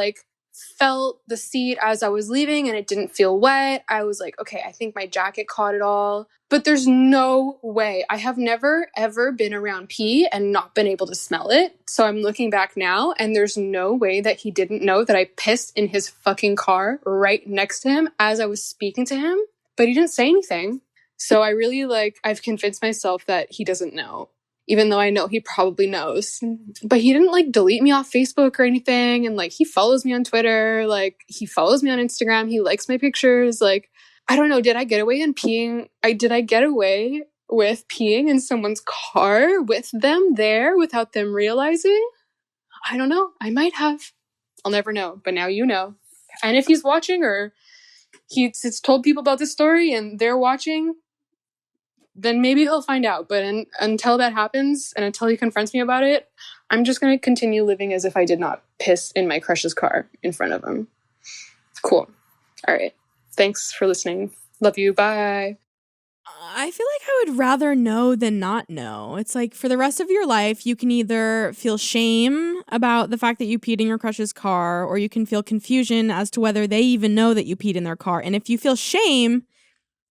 [SPEAKER 7] felt the seat as I was leaving and it didn't feel wet. I was okay, I think my jacket caught it all. But there's no way. I have never, ever been around pee and not been able to smell it. So I'm looking back now and there's no way that he didn't know that I pissed in his fucking car right next to him as I was speaking to him. But he didn't say anything. So I really I've convinced myself that he doesn't know. even though I know he probably knows. But he didn't like delete me off Facebook or anything. And like he follows me on Twitter, like he follows me on Instagram, he likes my pictures. Like, I don't know, did I get away with peeing in someone's car with them there without them realizing? I don't know. I might have. I'll never know. But now you know. And if he's watching or he's told people about this story and they're watching, then maybe he'll find out. But until that happens and until he confronts me about it, I'm just going to continue living as if I did not piss in my crush's car in front of him. Cool. All right. Thanks for listening. Love you. Bye.
[SPEAKER 1] I feel like I would rather know than not know. It's like for the rest of your life, you can either feel shame about the fact that you peed in your crush's car, or you can feel confusion as to whether they even know that you peed in their car. And if you feel shame,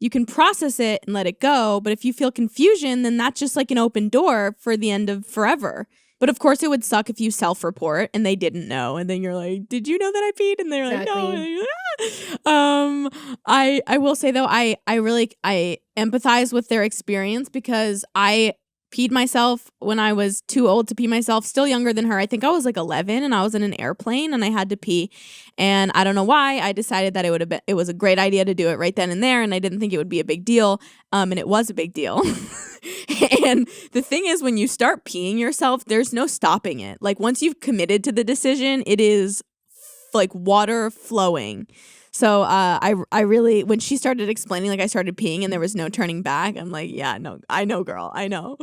[SPEAKER 1] you can process it and let it go. But if you feel confusion, then that's just like an open door for the end of forever. But of course, it would suck if you self-report and they didn't know, and then you're like, "Did you know that I peed?" And they're
[SPEAKER 3] Exactly.
[SPEAKER 1] like, "No." I will say though, I empathize with their experience because I peed myself when I was too old to pee myself, still younger than her. I think I was like 11 and I was in an airplane and I had to pee. And I don't know why I decided that it was a great idea to do it right then and there. And I didn't think it would be a big deal. And it was a big deal. And the thing is, when you start peeing yourself, there's no stopping it. Like once you've committed to the decision, it is like water flowing. So I really, when she started explaining, like I started peeing and there was no turning back, I'm like, yeah, no, I know, girl, I know.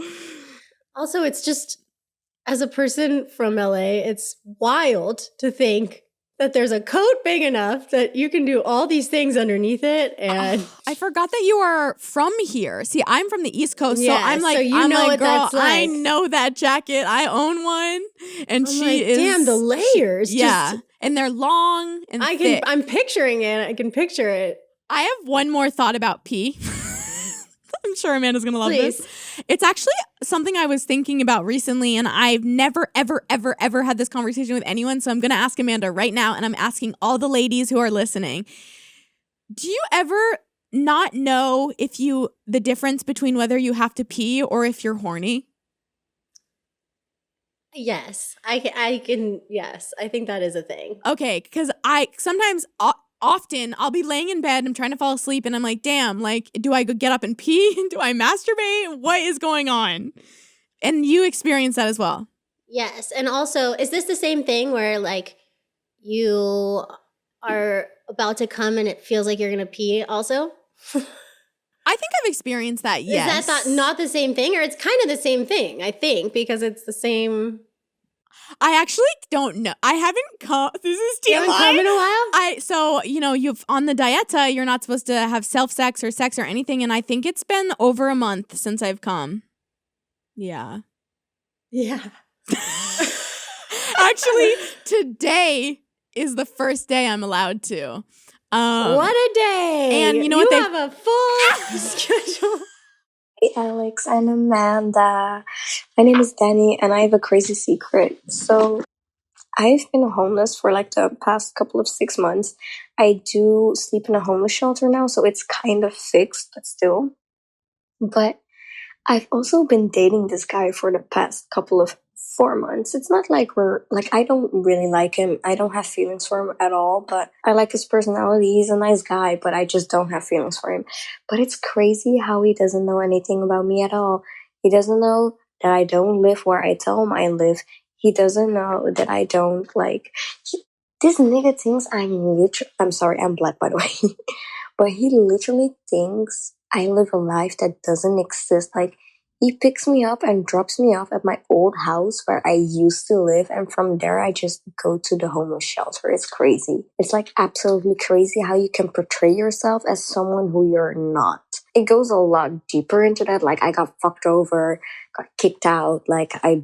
[SPEAKER 3] Also, it's just, as a person from LA, it's wild to think that there's a coat big enough that you can do all these things underneath it. And
[SPEAKER 1] I forgot that you are from here. See, I'm from the East Coast,
[SPEAKER 3] Yeah,
[SPEAKER 1] so I'm like,
[SPEAKER 3] so you know what
[SPEAKER 1] girl,
[SPEAKER 3] that's like.
[SPEAKER 1] I know that jacket. I own one, and
[SPEAKER 3] I'm
[SPEAKER 1] she
[SPEAKER 3] like,
[SPEAKER 1] is.
[SPEAKER 3] damn, the layers.
[SPEAKER 1] Yeah,
[SPEAKER 3] just,
[SPEAKER 1] and they're long and thick.
[SPEAKER 3] I'm picturing it. I can picture it.
[SPEAKER 1] I have one more thought about pee. I'm sure Amanda's gonna love
[SPEAKER 3] Please.
[SPEAKER 1] this. It's actually something I was thinking about recently, and I've never, ever, ever, ever had this conversation with anyone. So I'm gonna ask Amanda right now, and I'm asking all the ladies who are listening. Do you ever not know the difference between whether you have to pee or if you're horny?
[SPEAKER 3] Yes, I can. Yes, I think that is a thing.
[SPEAKER 1] Okay, because often I'll be laying in bed, I'm trying to fall asleep, and I'm like, damn, like, do I go get up and pee? Do I masturbate? What is going on? And you experience that as well.
[SPEAKER 3] Yes, and also, is this the same thing where like you are about to come and it feels like you're gonna pee also?
[SPEAKER 1] I think I've experienced that, yes.
[SPEAKER 3] Is that not the same thing? Or it's kind of the same thing, I think, because it's the same.
[SPEAKER 1] I actually don't know. I haven't come. This is TMI.
[SPEAKER 3] You haven't come in a while?
[SPEAKER 1] So, you've on the dieta, you're not supposed to have self-sex or sex or anything. And I think it's been over a month since I've come. Yeah.
[SPEAKER 3] Yeah.
[SPEAKER 1] Actually, today is the first day I'm allowed to.
[SPEAKER 3] What a day.
[SPEAKER 1] And you know what they
[SPEAKER 3] have a full schedule.
[SPEAKER 8] Hey Alex and Amanda. My name is Danny and I have a crazy secret. So I've been homeless for like the past couple of 6 months. I do sleep in a homeless shelter now, so it's kind of fixed, but still. But I've also been dating this guy for the past couple of 4 months. It's not like I don't really like him. I don't have feelings for him at all, but I like his personality. He's a nice guy, but I just don't have feelings for him. But it's crazy how he doesn't know anything about me at all. He doesn't know that I don't live where I tell him I live. He doesn't know that I don't this nigga thinks I'm sorry, I'm black by the way. But he literally thinks I live a life that doesn't exist. Like, he picks me up and drops me off at my old house where I used to live, and from there I just go to the homeless shelter. It's crazy. It's like absolutely crazy how you can portray yourself as someone who you're not. It goes a lot deeper into that. Like, I got fucked over, got kicked out, like I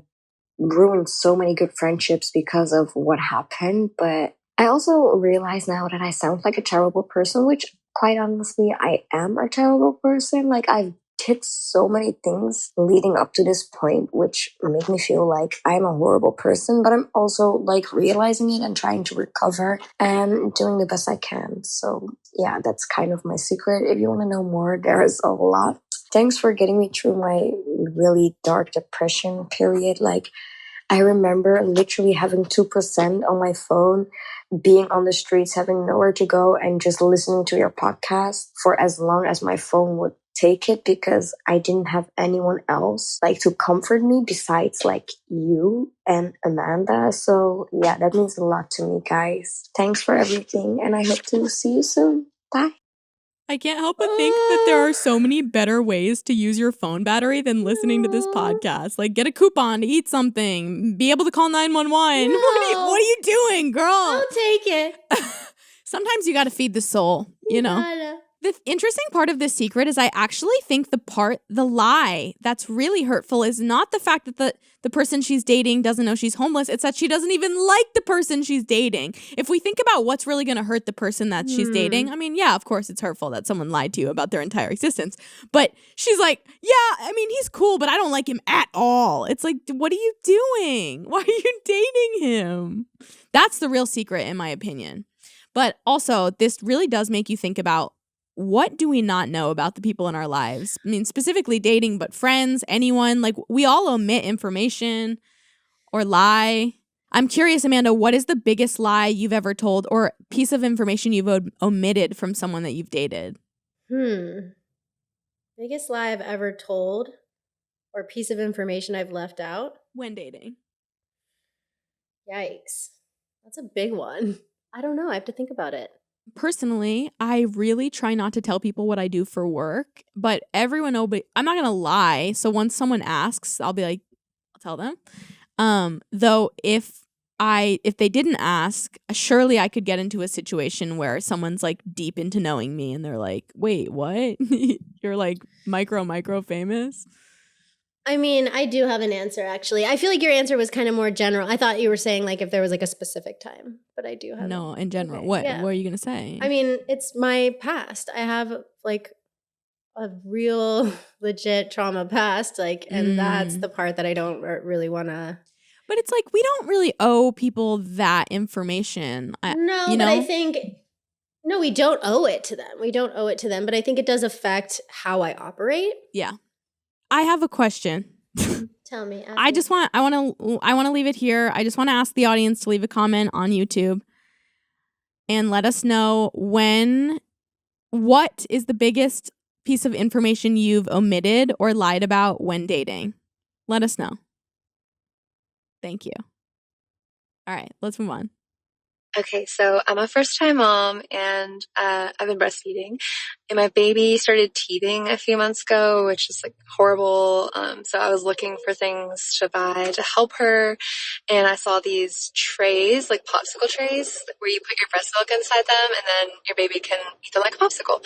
[SPEAKER 8] ruined so many good friendships because of what happened. But I also realize now that I sound like a terrible person, which quite honestly, I am a terrible person. Like, I've did so many things leading up to this point, which make me feel like I'm a horrible person, but I'm also like realizing it and trying to recover and doing the best I can. So yeah, that's kind of my secret. If you want to know more, there's a lot. thanks for getting me through my really dark depression period. Like, I remember literally having 2% on my phone, being on the streets, having nowhere to go, and just listening to your podcast for as long as my phone would take it, because I didn't have anyone else like to comfort me besides like you and Amanda. So yeah, that means a lot to me, guys. Thanks for everything, and I hope to see you soon. Bye.
[SPEAKER 1] I can't help but think that there are so many better ways to use your phone battery than listening to this podcast. Like, get a coupon to eat something, be able to call 911.
[SPEAKER 3] No.
[SPEAKER 1] What are you doing, girl?
[SPEAKER 3] I'll take it.
[SPEAKER 1] Sometimes you got to feed the soul, you know?
[SPEAKER 3] Gotta.
[SPEAKER 1] The interesting part of this secret is I actually think the lie that's really hurtful is not the fact that the person she's dating doesn't know she's homeless. It's that she doesn't even like the person she's dating. If we think about what's really going to hurt the person that she's dating, I mean, yeah, of course it's hurtful that someone lied to you about their entire existence. But she's like, yeah, I mean, he's cool, but I don't like him at all. It's like, what are you doing? Why are you dating him? That's the real secret, in my opinion. But also, this really does make you think about, what do we not know about the people in our lives? I mean, specifically dating, but friends, anyone. Like, we all omit information or lie. I'm curious, Amanda, what is the biggest lie you've ever told or piece of information you've omitted from someone that you've dated?
[SPEAKER 3] Biggest lie I've ever told or piece of information I've left out?
[SPEAKER 1] When dating.
[SPEAKER 3] Yikes. That's a big one. I don't know. I have to think about it.
[SPEAKER 1] Personally, I really try not to tell people what I do for work, but I'm not going to lie. So once someone asks, I'll be like, I'll tell them. Though if they didn't ask, surely I could get into a situation where someone's like deep into knowing me and they're like, wait, what? You're like micro famous?
[SPEAKER 3] I mean, I do have an answer, actually. I feel like your answer was kind of more general. I thought you were saying like if there was like a specific time, but I do have
[SPEAKER 1] No, in general.
[SPEAKER 3] Okay,
[SPEAKER 1] What?
[SPEAKER 3] yeah.
[SPEAKER 1] What are you going to say?
[SPEAKER 3] I mean, it's my past. I have like a real legit trauma past, like, and that's the part that I don't really want to.
[SPEAKER 1] But it's like, we don't really owe people that information.
[SPEAKER 3] No,
[SPEAKER 1] you
[SPEAKER 3] but
[SPEAKER 1] know?
[SPEAKER 3] I think, no, we don't owe it to them. We don't owe it to them, but I think it does affect how I operate.
[SPEAKER 1] Yeah. I have a question.
[SPEAKER 3] Tell me.
[SPEAKER 1] I want to leave it here. I just want to ask the audience to leave a comment on YouTube and let us know what is the biggest piece of information you've omitted or lied about when dating. Let us know. Thank you. All right, let's move on.
[SPEAKER 9] Okay, so I'm a first-time mom, and I've been breastfeeding, and my baby started teething a few months ago, which is like horrible. So I was looking for things to buy to help her, and I saw these trays, like popsicle trays, where you put your breast milk inside them, and then your baby can eat them like a popsicle.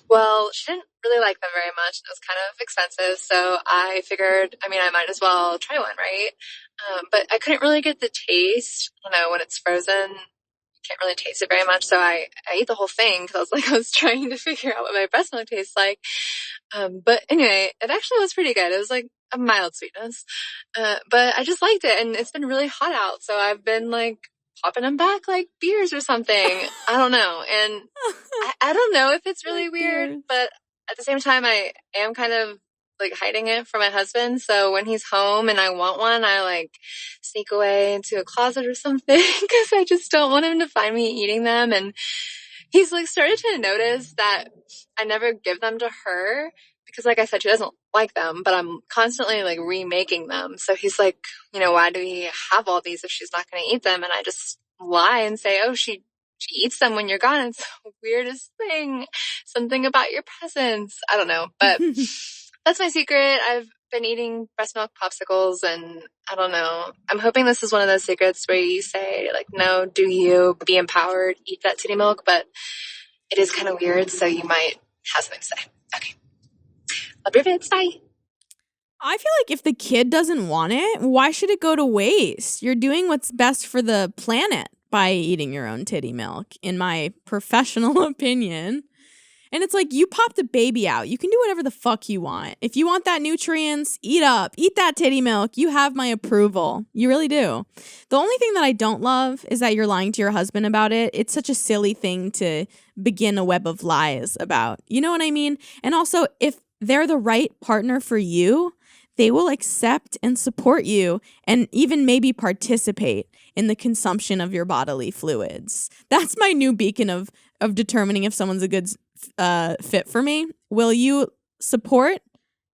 [SPEAKER 9] Well, she didn't really like them very much. It was kind of expensive, so I figured, I might as well try one, right? But I couldn't really get the taste. I don't know, when it's frozen, can't really taste it very much, so I ate the whole thing because I was trying to figure out what my breast milk tastes like. But anyway, it actually was pretty good. It was like a mild sweetness, but I just liked it, and it's been really hot out, so I've been like popping them back like beers or something. I don't know, and I don't know if it's really
[SPEAKER 1] Like
[SPEAKER 9] weird,
[SPEAKER 1] beers.
[SPEAKER 9] but at the same time, I am kind of like hiding it from my husband. So when he's home and I want one, I like sneak away into a closet or something because I just don't want him to find me eating them. And he's like started to notice that I never give them to her because, like I said, she doesn't like them, but I'm constantly like remaking them. So he's like, why do we have all these if she's not going to eat them? And I just lie and say, oh, she eats them when you're gone. It's the weirdest thing. Something about your presence. I don't know, but that's my secret. I've been eating breast milk popsicles, and I don't know. I'm hoping this is one of those secrets where you say, like, no, do you, be empowered, eat that titty milk, but it is kind of weird, so you might have something to say. Okay. Love your vids. Bye.
[SPEAKER 1] I feel like if the kid doesn't want it, why should it go to waste? You're doing what's best for the planet by eating your own titty milk, in my professional opinion. And it's like, you popped a baby out. You can do whatever the fuck you want. If you want that nutrients, eat that titty milk. You have my approval. You really do. The only thing that I don't love is that you're lying to your husband about it. It's such a silly thing to begin a web of lies about. You know what I mean? And also, if they're the right partner for you, they will accept and support you and even maybe participate in the consumption of your bodily fluids. That's my new beacon of determining if someone's a good fit for me. Will you support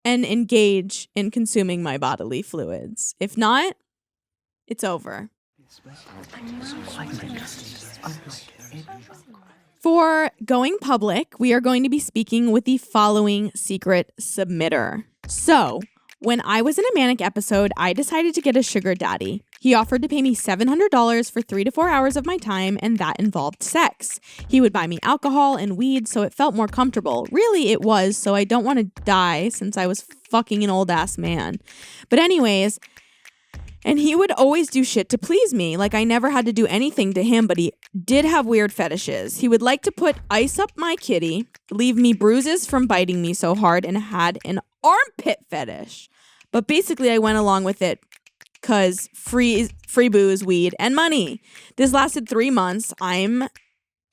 [SPEAKER 1] and engage in consuming my bodily fluids? If not, it's over. For going public, we are going to be speaking with the following secret submitter. So, when I was in a manic episode, I decided to get a sugar daddy. He offered to pay me $700 for 3 to 4 hours of my time, and that involved sex. He would buy me alcohol and weed, so it felt more comfortable. Really, it was, so I don't want to die since I was fucking an old-ass man. But anyways, and he would always do shit to please me. Like, I never had to do anything to him, but he did have weird fetishes. He would like to put ice up my kitty, leave me bruises from biting me so hard, and had an armpit fetish. But basically, I went along with it because free booze, weed, and money. This lasted 3 months. I'm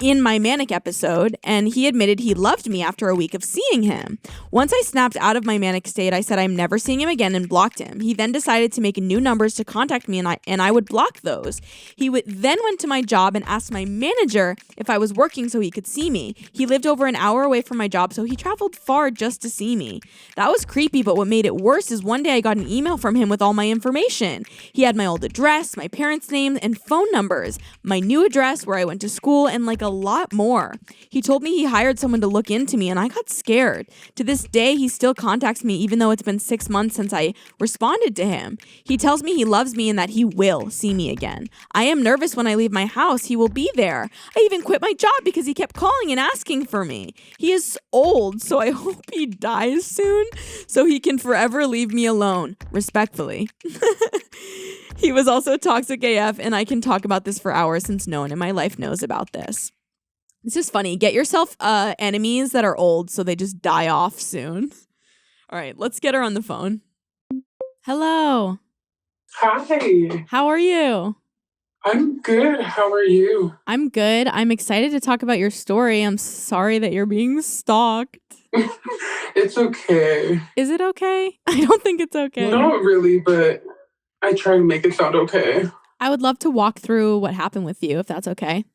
[SPEAKER 1] in my manic episode, and he admitted he loved me after a week of seeing him. Once I snapped out of my manic state, I said I'm never seeing him again and blocked him. He then decided to make new numbers to contact me, and I would block those. He then went to my job and asked my manager if I was working so he could see me. He lived over an hour away from my job, so he traveled far just to see me. That was creepy, but what made it worse is one day I got an email from him with all my information. He had my old address, my parents' names, and phone numbers, my new address where I went to school, and like a lot more. He told me he hired someone to look into me, and I got scared. To this day, he still contacts me even though it's been 6 months since I responded to him. He tells me he loves me and that he will see me again. I am nervous when I leave my house. He will be there. I even quit my job because he kept calling and asking for me. He is old, so I hope he dies soon so he can forever leave me alone. Respectfully. He was also toxic AF, and I can talk about this for hours since no one in my life knows about this. It's just funny. Get yourself enemies that are old so they just die off soon. All right, let's get her on the phone. Hello.
[SPEAKER 2] Hi.
[SPEAKER 1] How are you?
[SPEAKER 2] I'm good. How are you?
[SPEAKER 1] I'm good. I'm excited to talk about your story. I'm sorry that you're being stalked.
[SPEAKER 2] It's okay.
[SPEAKER 1] Is it okay? I don't think it's okay.
[SPEAKER 2] Not really, but I try to make it sound okay.
[SPEAKER 1] I would love to walk through what happened with you, if that's okay.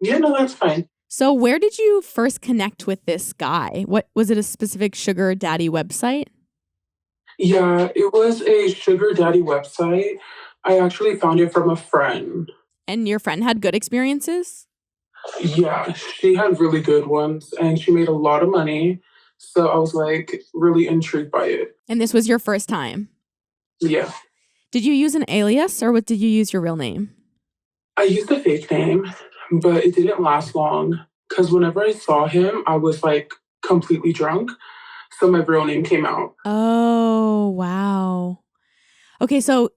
[SPEAKER 2] Yeah, no, that's fine.
[SPEAKER 1] So where did you first connect with this guy? What was it, a specific sugar daddy website?
[SPEAKER 2] Yeah, it was a sugar daddy website. I actually found it from a friend.
[SPEAKER 1] And your friend had good experiences?
[SPEAKER 2] Yeah, she had really good ones, and she made a lot of money. So I was like really intrigued by it.
[SPEAKER 1] And this was your first time?
[SPEAKER 2] Yeah.
[SPEAKER 1] Did you use an alias or did you use your real name?
[SPEAKER 2] I used a fake name, but it didn't last long because whenever I saw him, I was like completely drunk. So my real name came out.
[SPEAKER 1] Oh, wow. Okay, so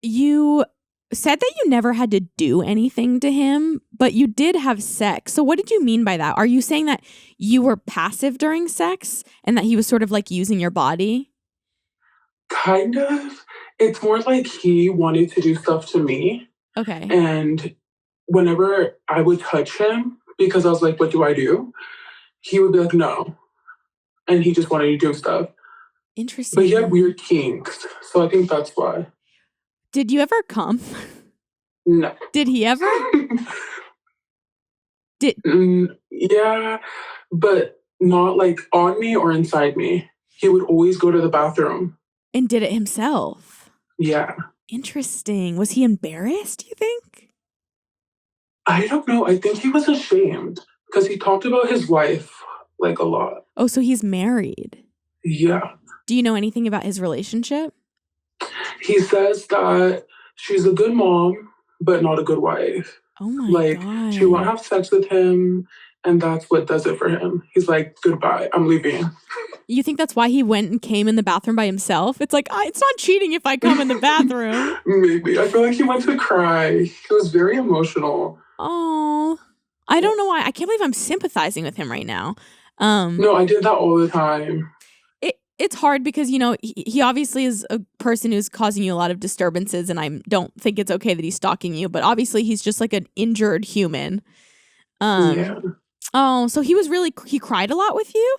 [SPEAKER 1] you said that you never had to do anything to him, but you did have sex. So what did you mean by that? Are you saying that you were passive during sex and that he was sort of like using your body?
[SPEAKER 2] Kind of. It's more like he wanted to do stuff to me.
[SPEAKER 1] Okay.
[SPEAKER 2] And whenever I would touch him, because I was like, what do I do? He would be like, no. And he just wanted to do stuff.
[SPEAKER 1] Interesting.
[SPEAKER 2] But he had weird kinks. So I think that's why.
[SPEAKER 1] Did you ever come?
[SPEAKER 2] No.
[SPEAKER 1] Did he ever?
[SPEAKER 2] Yeah, but not like on me or inside me. He would always go to the bathroom.
[SPEAKER 1] And did it himself?
[SPEAKER 2] Yeah.
[SPEAKER 1] Interesting. Was he embarrassed, you think?
[SPEAKER 2] I don't know. I think he was ashamed because he talked about his wife like a lot.
[SPEAKER 1] Oh, so he's married.
[SPEAKER 2] Yeah.
[SPEAKER 1] Do you know anything about his relationship?
[SPEAKER 2] He says that she's a good mom, but not a good wife.
[SPEAKER 1] Oh my God.
[SPEAKER 2] She won't have sex with him, and that's what does it for him. He's like, goodbye, I'm leaving.
[SPEAKER 1] You think that's why he went and came in the bathroom by himself? It's like, it's not cheating if I come in the bathroom.
[SPEAKER 2] Maybe. I feel like he went to cry. He was very emotional.
[SPEAKER 1] Oh, I don't know why. I can't believe I'm sympathizing with him right now.
[SPEAKER 2] No, I did that all the time.
[SPEAKER 1] It's hard because, you know, he obviously is a person who's causing you a lot of disturbances, and I don't think it's okay that he's stalking you, but obviously he's just like an injured human.
[SPEAKER 2] Yeah.
[SPEAKER 1] Oh, so he cried a lot with you?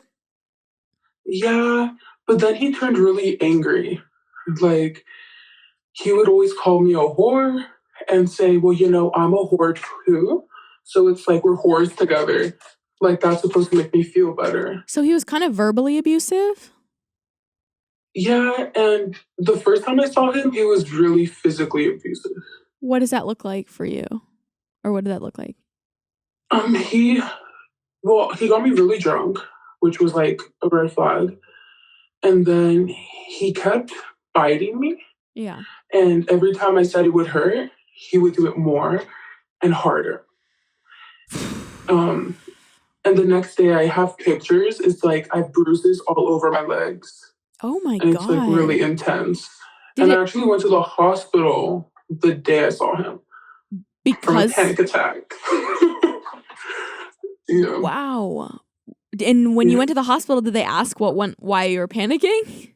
[SPEAKER 2] Yeah, but then he turned really angry. Like, he would always call me a whore and say, well, I'm a whore too. So it's like we're whores together. Like, that's supposed to make me feel better.
[SPEAKER 1] So he was kind of verbally abusive?
[SPEAKER 2] Yeah, and the first time I saw him, he was really physically abusive.
[SPEAKER 1] What does that look like for you? Or what did that look like?
[SPEAKER 2] He got me really drunk, which was like a red flag. And then he kept biting me.
[SPEAKER 1] Yeah.
[SPEAKER 2] And every time I said it would hurt, he would do it more and harder. And the next day I have pictures. It's like I have bruises all over my legs.
[SPEAKER 1] Oh my
[SPEAKER 2] And
[SPEAKER 1] God.
[SPEAKER 2] it's like really intense. I actually went to the hospital the day I saw him. From a panic attack. Yeah.
[SPEAKER 1] Wow. And when you went to the hospital, did they ask why you were panicking?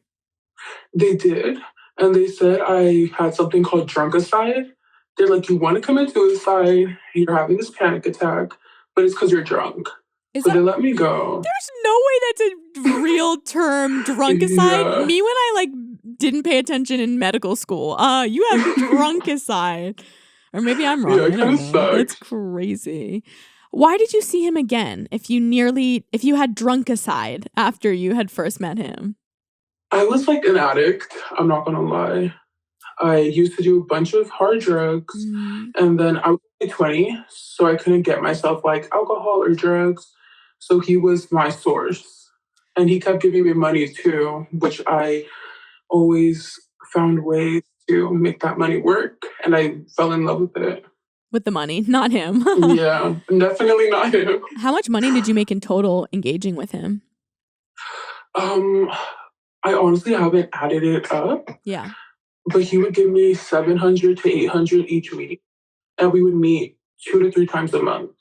[SPEAKER 2] They did. And they said I had something called drunkicide. They're like, you want to commit suicide, you're having this panic attack, but it's because you're drunk. So they let me go.
[SPEAKER 1] There's no way that's a real term, drunkicide.
[SPEAKER 2] Yeah.
[SPEAKER 1] Me, when I didn't pay attention in medical school, you have drunkicide. Or maybe I'm wrong.
[SPEAKER 2] Yeah, it kind of sucks.
[SPEAKER 1] That's crazy. Why did you see him again if you had drunkicide after you had first met him?
[SPEAKER 2] I was like an addict, I'm not gonna lie. I used to do a bunch of hard drugs, and then I was only 20, so I couldn't get myself like alcohol or drugs. So he was my source. And he kept giving me money too, which I always found ways to make that money work, and I fell in love with it.
[SPEAKER 1] With the money, not him.
[SPEAKER 2] Yeah, definitely not him.
[SPEAKER 1] How much money did you make in total engaging with him?
[SPEAKER 2] I honestly haven't added it up.
[SPEAKER 1] Yeah.
[SPEAKER 2] But he would give me $700 to $800 each week. And we would meet 2 to 3 times a month.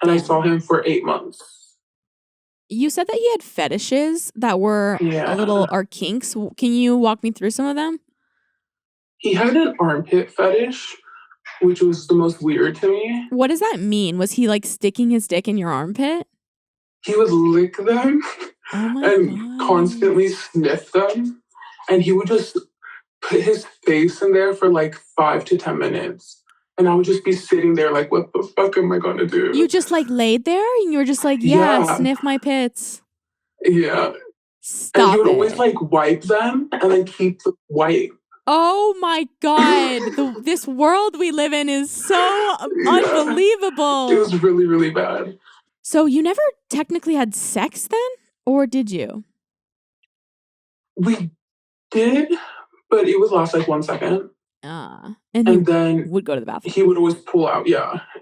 [SPEAKER 2] And I saw him for 8 months.
[SPEAKER 1] You said that he had fetishes that were a little are kinks. Can you walk me through some of them?
[SPEAKER 2] He had an armpit fetish, which was the most weird to me.
[SPEAKER 1] What does that mean? Was he sticking his dick in your armpit?
[SPEAKER 2] He would lick them and constantly sniff them. And he would just put his face in there for 5 to 10 minutes. And I would just be sitting there like, what the fuck am I going to do?
[SPEAKER 1] You just laid there and you were just yeah, sniff my pits.
[SPEAKER 2] Yeah.
[SPEAKER 1] Stop
[SPEAKER 2] and he would
[SPEAKER 1] it.
[SPEAKER 2] always wipe them and then keep the wipe.
[SPEAKER 1] Oh my God. This world we live in is so unbelievable.
[SPEAKER 2] It was really, really bad.
[SPEAKER 1] So you never technically had sex then? Or did you?
[SPEAKER 2] We did, but it would last 1 second.
[SPEAKER 1] And
[SPEAKER 2] then
[SPEAKER 1] would go to the bathroom.
[SPEAKER 2] He would always pull out,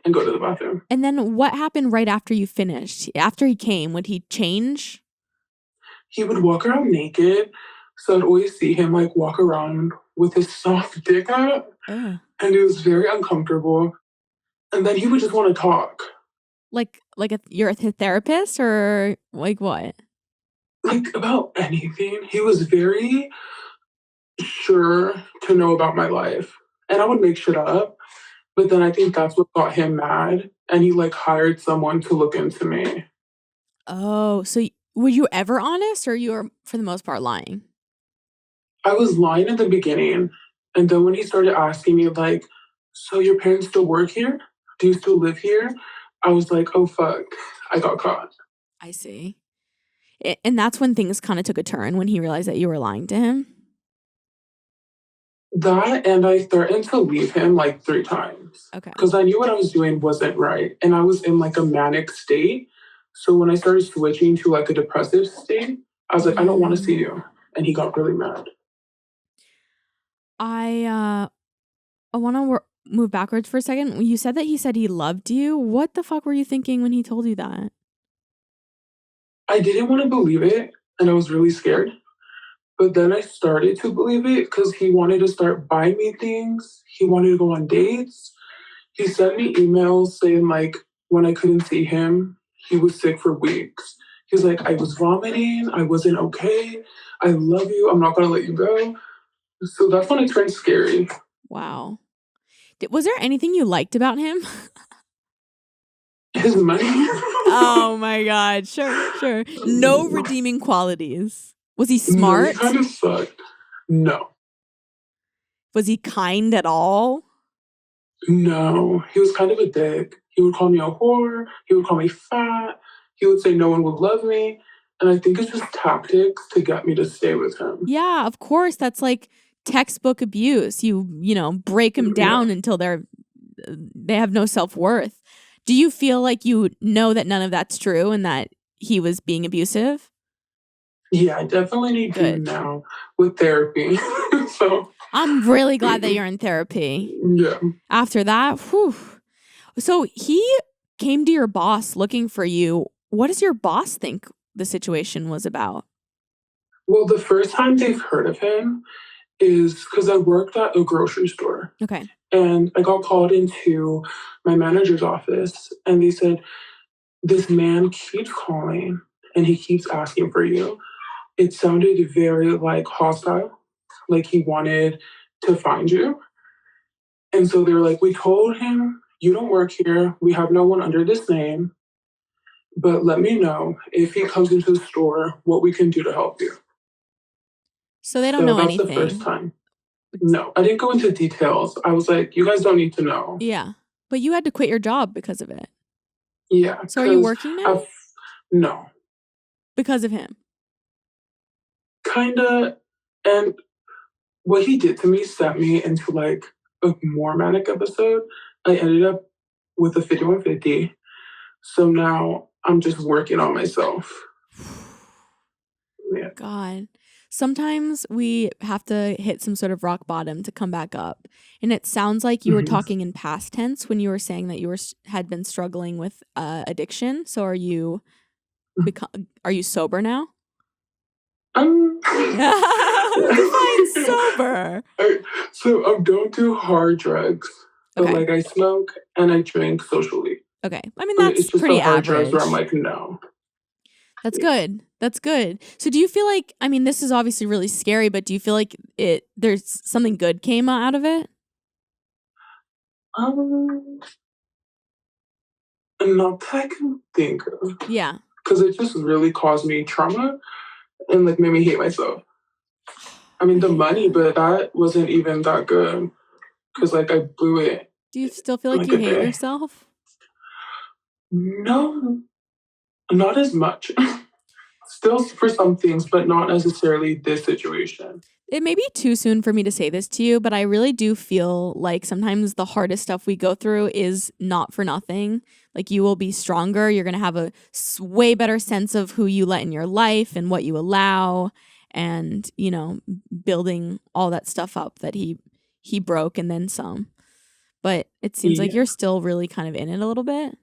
[SPEAKER 2] and go to the bathroom.
[SPEAKER 1] And then what happened right after you finished? After he came, would he change?
[SPEAKER 2] He would walk around naked. So I'd always see him walk around with his soft dick out. And it was very uncomfortable. And then he would just want to talk.
[SPEAKER 1] You're a therapist or what?
[SPEAKER 2] About anything. He was very sure to know about my life. And I would make shit up. But then I think that's what got him mad. And he hired someone to look into me.
[SPEAKER 1] Oh, so were you ever honest or you were for the most part lying?
[SPEAKER 2] I was lying at the beginning. And then when he started asking me so your parents still work here? Do you still live here? I was like, oh fuck, I got caught.
[SPEAKER 1] I see. And that's when things kind of took a turn, when he realized that you were lying to him?
[SPEAKER 2] That, and I threatened to leave him 3 times.
[SPEAKER 1] Okay.
[SPEAKER 2] Because I knew what I was doing wasn't right. And I was in a manic state. So when I started switching to a depressive state, I was like, I don't want to see you. And he got really mad.
[SPEAKER 1] I want to move backwards for a second. You said that he said he loved you. What the fuck were you thinking when he told you that?
[SPEAKER 2] I didn't want to believe it. And I was really scared. But then I started to believe it because he wanted to start buying me things. He wanted to go on dates. He sent me emails saying when I couldn't see him, he was sick for weeks. He's like, I was vomiting. I wasn't okay. I love you. I'm not going to let you go. So that's when it turned scary.
[SPEAKER 1] Wow. Was there anything you liked about him?
[SPEAKER 2] His money.
[SPEAKER 1] Oh my God. Sure. No redeeming qualities. Was he
[SPEAKER 2] No,
[SPEAKER 1] smart?
[SPEAKER 2] he kind of sucked. No.
[SPEAKER 1] Was he kind at all?
[SPEAKER 2] No. He was kind of a dick. He would call me a whore. He would call me fat. He would say no one would love me. And I think it's just tactics to get me to stay with him.
[SPEAKER 1] Yeah, of course. That's like textbook abuse. You break them down until they have no self-worth. Do you feel like you know that none of that's true and that he was being abusive?
[SPEAKER 2] Yeah, I definitely need to now with therapy. So
[SPEAKER 1] I'm really glad that you're in therapy.
[SPEAKER 2] Yeah.
[SPEAKER 1] After that, whew. So he came to your boss looking for you. What does your boss think the situation was about?
[SPEAKER 2] Well, the first time they've heard of him is because I worked at a grocery store.
[SPEAKER 1] Okay.
[SPEAKER 2] And I got called into my manager's office and they said, this man keeps calling and he keeps asking for you. It sounded very hostile, like he wanted to find you. And so they were like, we told him, you don't work here. We have no one under this name. But let me know if he comes into the store, what we can do to help you.
[SPEAKER 1] So they don't know
[SPEAKER 2] that's
[SPEAKER 1] anything.
[SPEAKER 2] The first time. No, I didn't go into details. I was like, you guys don't need to know.
[SPEAKER 1] Yeah. But you had to quit your job because of it.
[SPEAKER 2] Yeah.
[SPEAKER 1] So are you working now?
[SPEAKER 2] No.
[SPEAKER 1] Because of him?
[SPEAKER 2] Kinda. And what he did to me sent me into a more manic episode. I ended up with a 5150. So now I'm just working on myself. Yeah.
[SPEAKER 1] God. Sometimes we have to hit some sort of rock bottom to come back up. And it sounds like you were talking in past tense when you were saying that you had been struggling with addiction. So are you sober now? Define sober.
[SPEAKER 2] So I don't do hard drugs, but I smoke and I drink socially.
[SPEAKER 1] Okay, I mean that's
[SPEAKER 2] it's just
[SPEAKER 1] pretty
[SPEAKER 2] the hard
[SPEAKER 1] average.
[SPEAKER 2] drugs where I'm no.
[SPEAKER 1] That's good. That's good. So do you feel like? I mean, this is obviously really scary, but do you feel like there's something good came out of it?
[SPEAKER 2] Not that I can think of.
[SPEAKER 1] Yeah.
[SPEAKER 2] Because it just really caused me trauma and made me hate myself. I mean, the money, but that wasn't even that good because I blew it.
[SPEAKER 1] Do you still feel like you hate yourself?
[SPEAKER 2] No, not as much. Still for some things, but not necessarily this situation.
[SPEAKER 1] It may be too soon for me to say this to you, but I really do feel like sometimes the hardest stuff we go through is not for nothing. Like you will be stronger. You're going to have a way better sense of who you let in your life and what you allow and, building all that stuff up that he broke and then some. But it seems like you're still really kind of in it a little bit.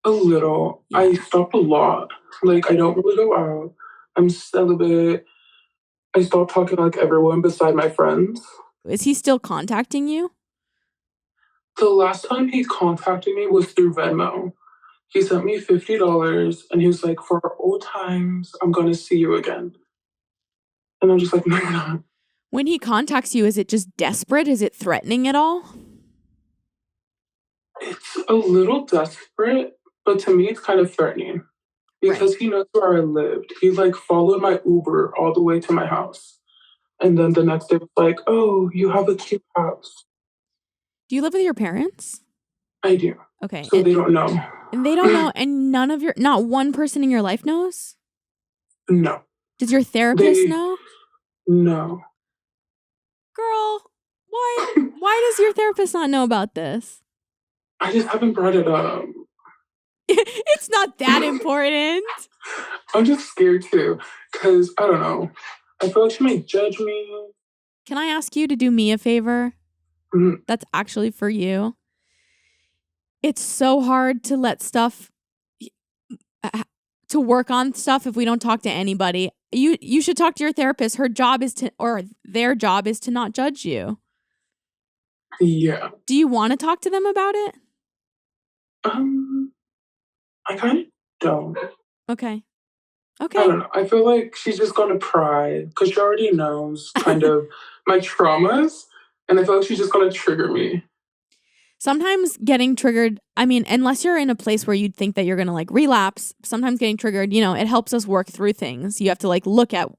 [SPEAKER 2] A little. Yeah. I stopped a lot. I don't really go out. I'm celibate. I stopped talking to everyone beside my friends.
[SPEAKER 1] Is he still contacting you?
[SPEAKER 2] The last time he contacted me was through Venmo. He sent me $50 and he was like, for old times, I'm going to see you again. And I'm just like, no, you're not.
[SPEAKER 1] When he contacts you, is it just desperate? Is it threatening at all?
[SPEAKER 2] It's a little desperate, but to me, it's kind of threatening. Because he knows where I lived. He followed my Uber all the way to my house. And then the next day was like, oh, you have a cute house.
[SPEAKER 1] Do you live with your parents?
[SPEAKER 2] I do.
[SPEAKER 1] Okay.
[SPEAKER 2] So they don't know.
[SPEAKER 1] And they don't know, and not one person in your life knows?
[SPEAKER 2] No.
[SPEAKER 1] Does your therapist know?
[SPEAKER 2] No.
[SPEAKER 1] Girl, why does your therapist not know about this?
[SPEAKER 2] I just haven't brought it up.
[SPEAKER 1] It's not that important.
[SPEAKER 2] I'm just scared too, because I don't know. I feel like she might judge me.
[SPEAKER 1] Can I ask you to do me a favor?
[SPEAKER 2] Mm-hmm.
[SPEAKER 1] That's actually for you. It's so hard to let stuff, to work on stuff if we don't talk to anybody. You should talk to your therapist. Their job is to not judge you.
[SPEAKER 2] Yeah.
[SPEAKER 1] Do you want to talk to them about it?
[SPEAKER 2] I kind of don't.
[SPEAKER 1] Okay.
[SPEAKER 2] I don't know. I feel like she's just going to pry because she already knows kind of my traumas. And I feel like she's just going to trigger me.
[SPEAKER 1] sometimes getting triggered, I mean, unless you're in a place where you'd think that you're going to like relapse, sometimes getting triggered, you know, it helps us work through things. You have to like look at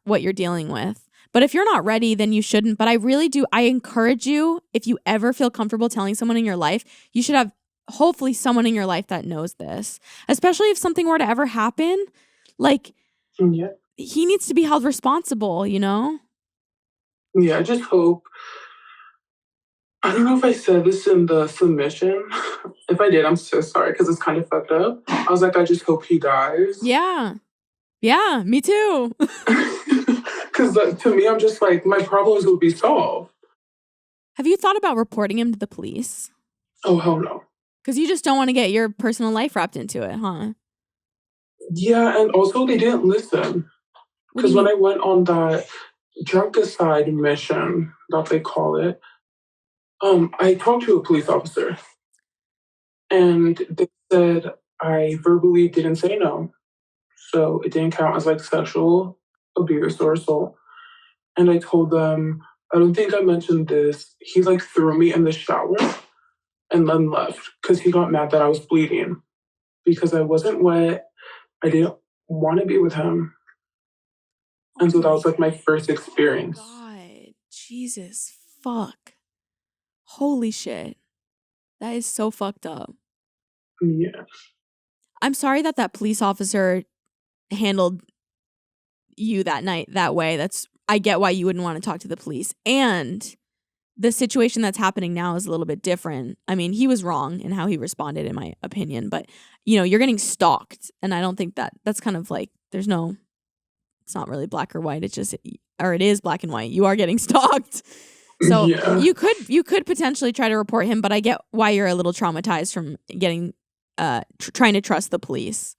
[SPEAKER 1] what you're dealing with. But if you're not ready, then you shouldn't. But I really do. I encourage you, if you ever feel comfortable telling someone in your life, you should have hopefully someone in your life that knows this, especially if something were to ever happen. Like,
[SPEAKER 2] Yeah.
[SPEAKER 1] he needs to be held responsible, you know?
[SPEAKER 2] Yeah, I just hope. I don't know if I said this in the submission. If I did, I'm so sorry because it's kind of fucked up. I was like, I just hope he dies.
[SPEAKER 1] Yeah. Yeah, me too.
[SPEAKER 2] Because to me, I'm just like, my problems will be solved.
[SPEAKER 1] Have you thought about reporting him to the police?
[SPEAKER 2] Oh, hell no.
[SPEAKER 1] Because you just don't want to get your personal life wrapped into it, huh?
[SPEAKER 2] Yeah, and also they didn't listen. Because when I went on that Drunkicide mission, that they call it, I talked to a police officer. And they said I verbally didn't say no. So it didn't count as like sexual abuse or assault. And I told them, I don't think I mentioned this. He like threw me in the shower and then left because he got mad that I was bleeding because I wasn't wet. I didn't want to be with him. And so that was like my first experience.
[SPEAKER 1] God, Jesus, fuck. Holy shit. That is so fucked up.
[SPEAKER 2] Yeah.
[SPEAKER 1] I'm sorry that police officer handled you that night that way. I get why you wouldn't want to talk to the police. And the situation that's happening now is a little bit different. I mean, he was wrong in how he responded, in my opinion. But, you know, you're getting stalked. And I don't think that's kind of like, it's not really black or white. It's just, or it is black and white. You are getting stalked. So
[SPEAKER 2] yeah.
[SPEAKER 1] you could potentially try to report him, but I get why you're a little traumatized from getting, trying to trust the police.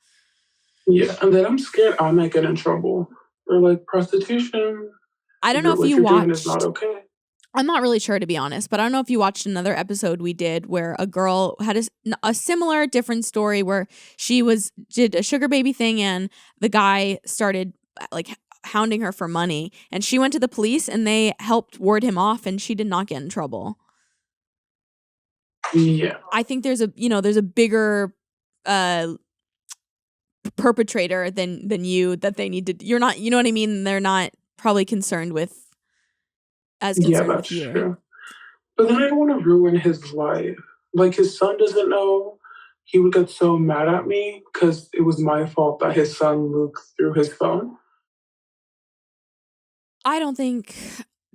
[SPEAKER 2] Yeah, and then I'm scared I might get in trouble. Or like prostitution.
[SPEAKER 1] I don't know if
[SPEAKER 2] what
[SPEAKER 1] you
[SPEAKER 2] you're
[SPEAKER 1] watched.
[SPEAKER 2] doing is not okay.
[SPEAKER 1] I'm not really sure, to be honest, but I don't know if you watched another episode we did where a girl had a similar, different story where she did a sugar baby thing and the guy started like hounding her for money, and she went to the police and they helped ward him off, and she did not get in trouble.
[SPEAKER 2] Yeah.
[SPEAKER 1] I think there's a bigger perpetrator than you that they need to. You're not. You know what I mean? They're not probably concerned with you.
[SPEAKER 2] Yeah, that's true. But then I don't want to ruin his life. Like, his son doesn't know. He would get so mad at me because it was my fault that his son looked through his phone.
[SPEAKER 1] I don't think,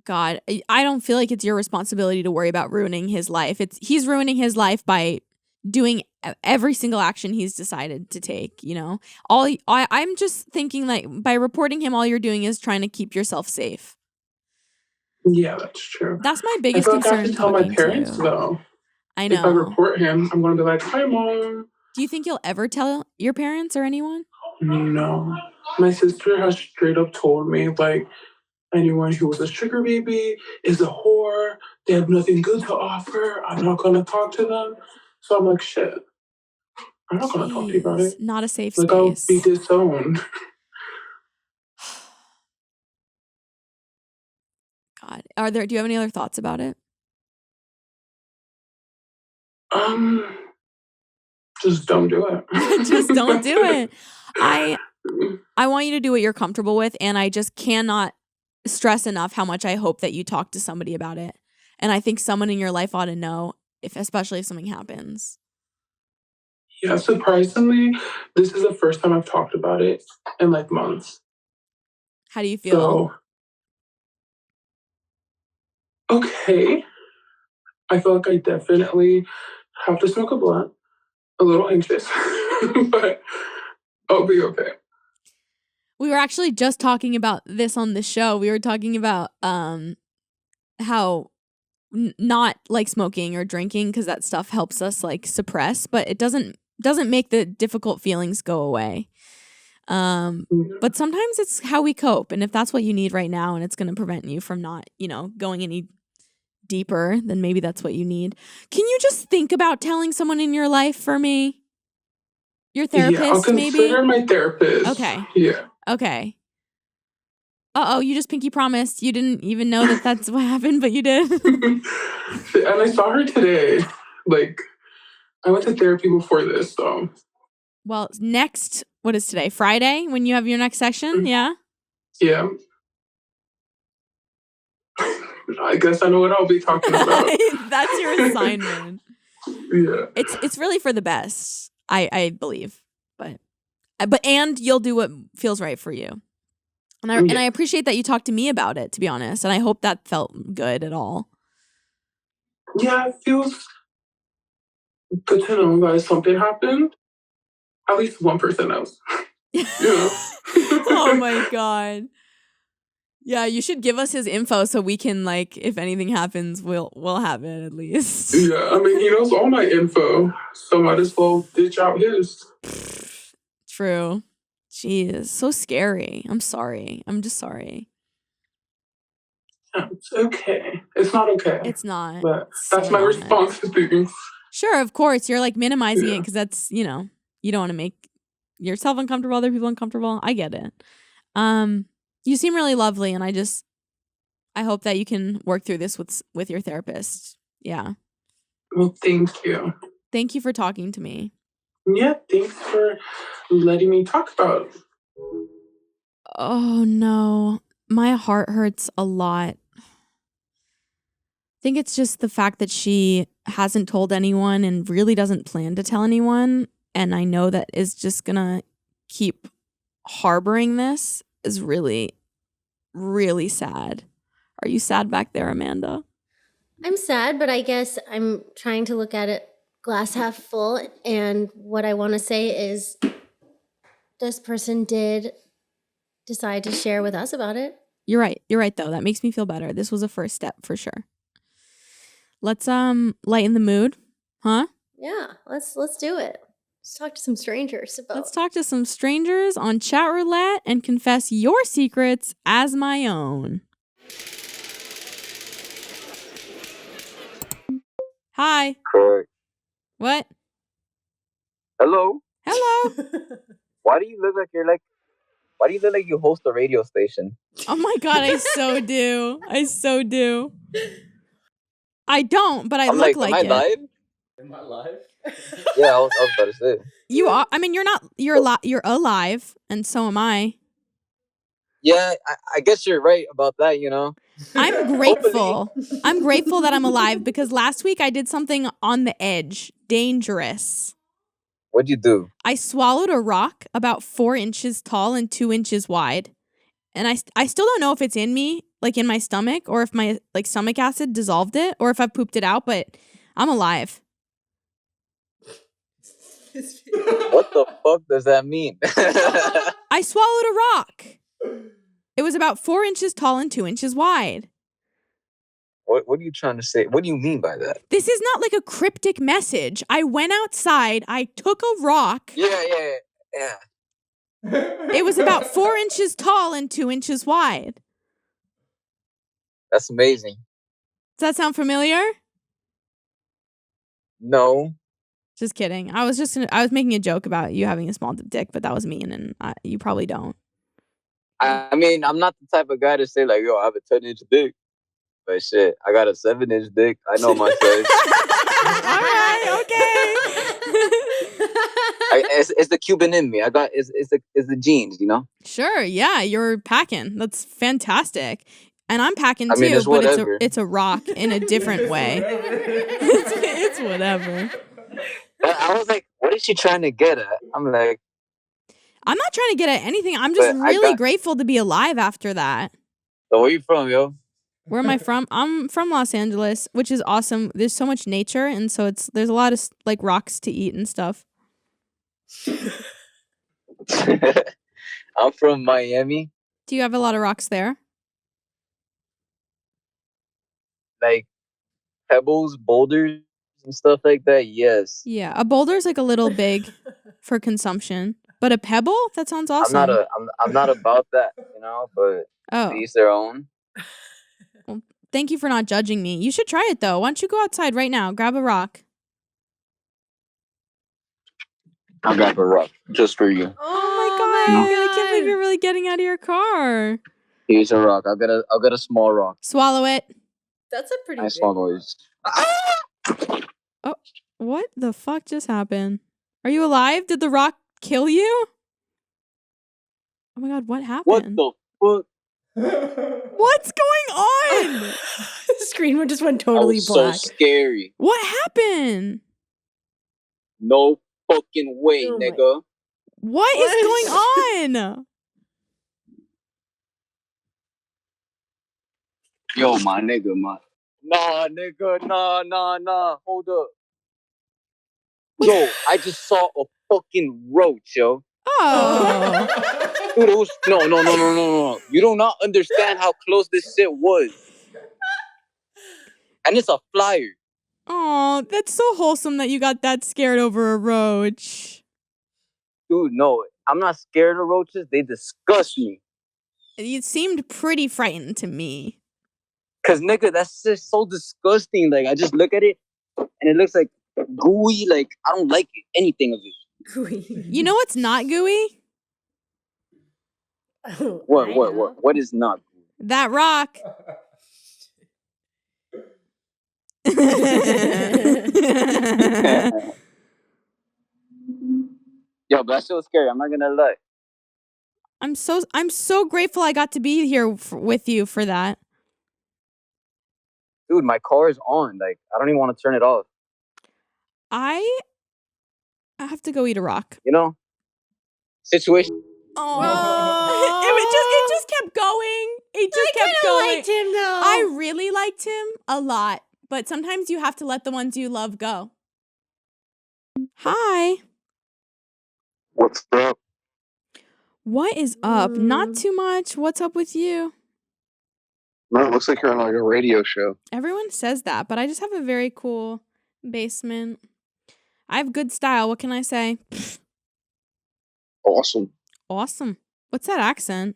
[SPEAKER 1] God, I don't feel like it's your responsibility to worry about ruining his life. He's ruining his life by doing every single action he's decided to take, you know? I'm just thinking, like, by reporting him, all you're doing is trying to keep yourself safe.
[SPEAKER 2] Yeah, that's true.
[SPEAKER 1] That's my biggest concern.
[SPEAKER 2] I have to tell my parents, though.
[SPEAKER 1] I know.
[SPEAKER 2] If I report him, I'm going to be like, hi, Mom.
[SPEAKER 1] Do you think you'll ever tell your parents or anyone?
[SPEAKER 2] No. My sister has straight up told me, like, anyone who was a sugar baby is a whore. They have nothing good to offer. I'm not going to talk to them. So I'm like, shit. I'm not going to talk to you about it.
[SPEAKER 1] Not a safe
[SPEAKER 2] space. I'll be disowned.
[SPEAKER 1] God. Do you have any other thoughts about it?
[SPEAKER 2] Just don't do it.
[SPEAKER 1] Just don't do it. I want you to do what you're comfortable with, and I just cannot stress enough how much I hope that you talk to somebody about it. And I think someone in your life ought to know, especially if something happens.
[SPEAKER 2] Yeah, surprisingly, this is the first time I've talked about it in like months.
[SPEAKER 1] How do you feel?
[SPEAKER 2] So, okay. I feel like I definitely have to smoke a blunt. A little anxious, but I'll be okay.
[SPEAKER 1] We were actually just talking about this on the show. We were talking about how not like smoking or drinking, because that stuff helps us like suppress, but it doesn't make the difficult feelings go away. But sometimes it's how we cope, and if that's what you need right now and it's going to prevent you from not, going any deeper, then maybe that's what you need. Can you just think about telling someone in your life for me? Your therapist,
[SPEAKER 2] I'll consider
[SPEAKER 1] maybe?
[SPEAKER 2] my therapist.
[SPEAKER 1] Okay.
[SPEAKER 2] Yeah.
[SPEAKER 1] Okay. Uh-oh, you just pinky promised. You didn't even know that that's what happened, but you did.
[SPEAKER 2] And I saw her today. Like, I went to therapy before this, so.
[SPEAKER 1] Well, next, what is today? Friday, when you have your next session? Yeah?
[SPEAKER 2] Yeah. I guess I know what I'll be talking about.
[SPEAKER 1] That's your assignment.
[SPEAKER 2] Yeah.
[SPEAKER 1] It's really for the best, I believe. But and you'll do what feels right for you. And I appreciate that you talked to me about it, to be honest. And I hope that felt good at all.
[SPEAKER 2] Yeah, it feels good to know that something happened. At least one person knows.
[SPEAKER 1] Oh my God. Yeah, you should give us his info so we can, like, if anything happens, we'll have it at least.
[SPEAKER 2] Yeah, I mean, he knows all my info, so might as well ditch out his.
[SPEAKER 1] True. Jeez, so scary. I'm sorry. I'm just sorry.
[SPEAKER 2] It's okay. It's not okay.
[SPEAKER 1] It's not.
[SPEAKER 2] But that's my response to things.
[SPEAKER 1] Sure, of course. You're like minimizing it because that's, you don't want to make yourself uncomfortable, other people uncomfortable. I get it. You seem really lovely, and I hope that you can work through this with your therapist. Yeah.
[SPEAKER 2] Well, thank you.
[SPEAKER 1] Thank you for talking to me.
[SPEAKER 2] Yeah, thanks for letting me talk about it.
[SPEAKER 1] Oh, no. My heart hurts a lot. I think it's just the fact that she hasn't told anyone and really doesn't plan to tell anyone. And I know that is just going to keep harboring this is really, really sad. Are you sad back there, Amanda?
[SPEAKER 3] I'm sad, but I guess I'm trying to look at it glass half full. And what I want to say is this person did decide to share with us about it.
[SPEAKER 1] You're right. You're right, though. That makes me feel better. This was a first step for sure. Let's lighten the mood, huh?
[SPEAKER 3] Yeah, let's do it. Let's talk to some strangers about.
[SPEAKER 1] Let's talk to some strangers on Chatroulette and confess your secrets as my own. Hi.
[SPEAKER 10] Correct.
[SPEAKER 1] What?
[SPEAKER 10] Hello.
[SPEAKER 1] Hello.
[SPEAKER 10] Why do you look like you host a radio station?
[SPEAKER 1] Oh my God, I so do. I so do. I don't, but I look like
[SPEAKER 10] am
[SPEAKER 1] it.
[SPEAKER 10] I live?
[SPEAKER 5] Am I live?
[SPEAKER 10] Yeah, I was about to say.
[SPEAKER 1] You are. I mean, you're not. You're alive, and so am I.
[SPEAKER 10] Yeah, I guess you're right about that.
[SPEAKER 1] I'm grateful. I'm grateful that I'm alive because last week I did something on the edge, dangerous.
[SPEAKER 10] What'd you do?
[SPEAKER 1] I swallowed a rock about 4 inches tall and 2 inches wide, and I still don't know if it's in me, like in my stomach, or if my stomach acid dissolved it, or if I pooped it out. But I'm alive.
[SPEAKER 10] What the fuck does that mean?
[SPEAKER 1] I swallowed a rock. It was about 4 inches tall and 2 inches wide.
[SPEAKER 10] What are you trying to say? What do you mean by that?
[SPEAKER 1] This is not like a cryptic message. I went outside. I took a rock.
[SPEAKER 10] Yeah.
[SPEAKER 1] It was about 4 inches tall and 2 inches wide.
[SPEAKER 10] That's amazing.
[SPEAKER 1] Does that sound familiar?
[SPEAKER 10] No.
[SPEAKER 1] Just kidding. I was making a joke about you having a small dick, but that was mean, and you probably don't.
[SPEAKER 10] I mean, I'm not the type of guy to say like, yo, I have a 10-inch dick. But shit, I got a 7-inch dick. I know my size.
[SPEAKER 1] All right, okay.
[SPEAKER 10] It's the Cuban in me. It's the genes,
[SPEAKER 1] Sure, yeah, you're packing. That's fantastic. And I'm packing too,
[SPEAKER 10] it's
[SPEAKER 1] but
[SPEAKER 10] whatever.
[SPEAKER 1] it's a rock in a different way. It's whatever.
[SPEAKER 10] I was like, what is she trying to get at? I'm like,
[SPEAKER 1] I'm not trying to get at anything. I'm just really grateful to be alive after that.
[SPEAKER 10] So where you from, yo?
[SPEAKER 1] Where am I from? I'm from Los Angeles, which is awesome. There's so much nature, and so there's a lot of like rocks to eat and stuff.
[SPEAKER 10] I'm from Miami.
[SPEAKER 1] Do you have a lot of rocks there?
[SPEAKER 10] Like pebbles, boulders, and stuff like that. Yes.
[SPEAKER 1] Yeah, a boulder's like a little big for consumption, but a pebble? That sounds awesome.
[SPEAKER 10] I'm not about that, but
[SPEAKER 1] to
[SPEAKER 10] each their own.
[SPEAKER 1] Well, thank you for not judging me. You should try it though. Why don't you go outside right now? Grab a rock.
[SPEAKER 10] I'll grab a rock just for you.
[SPEAKER 1] Oh my God. I can't believe you're really getting out of your car.
[SPEAKER 10] Here's a rock. I'll get a small rock.
[SPEAKER 1] Swallow it.
[SPEAKER 3] That's a pretty
[SPEAKER 10] I
[SPEAKER 3] big
[SPEAKER 10] swallow
[SPEAKER 3] one.
[SPEAKER 10] it.
[SPEAKER 1] Oh, what the fuck just happened? Are you alive? Did the rock kill you? Oh my god, what happened?
[SPEAKER 10] What the fuck?
[SPEAKER 1] What's going on?
[SPEAKER 3] The screen just went
[SPEAKER 10] That
[SPEAKER 3] totally
[SPEAKER 10] was
[SPEAKER 3] black.
[SPEAKER 10] so scary.
[SPEAKER 1] What happened?
[SPEAKER 10] No fucking way,
[SPEAKER 3] Oh my-
[SPEAKER 10] nigga.
[SPEAKER 1] What is going on?
[SPEAKER 10] Yo, my nigga, Nah, nigga, nah. Hold up. Yo, I just saw a fucking roach, yo.
[SPEAKER 1] Oh.
[SPEAKER 10] Dude, it was no. You do not understand how close this shit was. And it's a flyer.
[SPEAKER 1] Oh, that's so wholesome that you got that scared over a roach.
[SPEAKER 10] Dude, no, I'm not scared of roaches. They disgust me.
[SPEAKER 1] You seemed pretty frightened to me.
[SPEAKER 10] Cause nigga, that's just so disgusting. Like I just look at it and it looks like gooey. Like I don't like it, anything of it.
[SPEAKER 3] Gooey.
[SPEAKER 1] You know what's not gooey?
[SPEAKER 3] Oh,
[SPEAKER 10] What?
[SPEAKER 3] I know.
[SPEAKER 10] What is not gooey?
[SPEAKER 1] That rock.
[SPEAKER 10] Yo, but that shit was scary. I'm not gonna lie.
[SPEAKER 1] I'm so grateful I got to be here with you for that.
[SPEAKER 10] Dude, my car is on. Like I don't even want to turn it off.
[SPEAKER 1] I have to go eat a rock.
[SPEAKER 10] You know? Situation.
[SPEAKER 1] Oh, it just kept going. It just kept going.
[SPEAKER 3] I liked him though.
[SPEAKER 1] I really liked him a lot, but sometimes you have to let the ones you love go. Hi.
[SPEAKER 11] What's up?
[SPEAKER 1] What is up? Not too much. What's up with you?
[SPEAKER 11] No, it looks like you're on like a radio show.
[SPEAKER 1] Everyone says that, but I just have a very cool basement. I have good style. What can I say?
[SPEAKER 11] Awesome.
[SPEAKER 1] Awesome. What's that accent?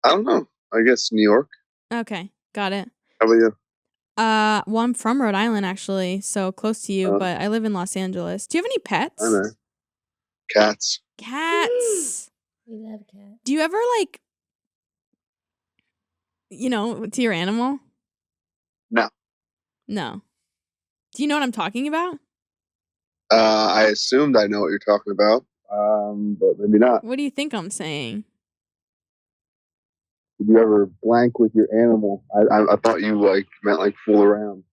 [SPEAKER 11] I don't know. I guess New York.
[SPEAKER 1] Okay, got it.
[SPEAKER 11] How about you?
[SPEAKER 1] Well, I'm from Rhode Island actually, so close to you, but I live in Los Angeles. Do you have any pets?
[SPEAKER 11] I know. Cats.
[SPEAKER 1] Cats.
[SPEAKER 3] We love cats.
[SPEAKER 1] Do you ever like, to your animal?
[SPEAKER 11] No.
[SPEAKER 1] No. Do you know what I'm talking about?
[SPEAKER 11] I assumed I know what you're talking about, but maybe not.
[SPEAKER 1] What do you think I'm saying?
[SPEAKER 11] Did you ever blank with your animal? I thought you meant fool around.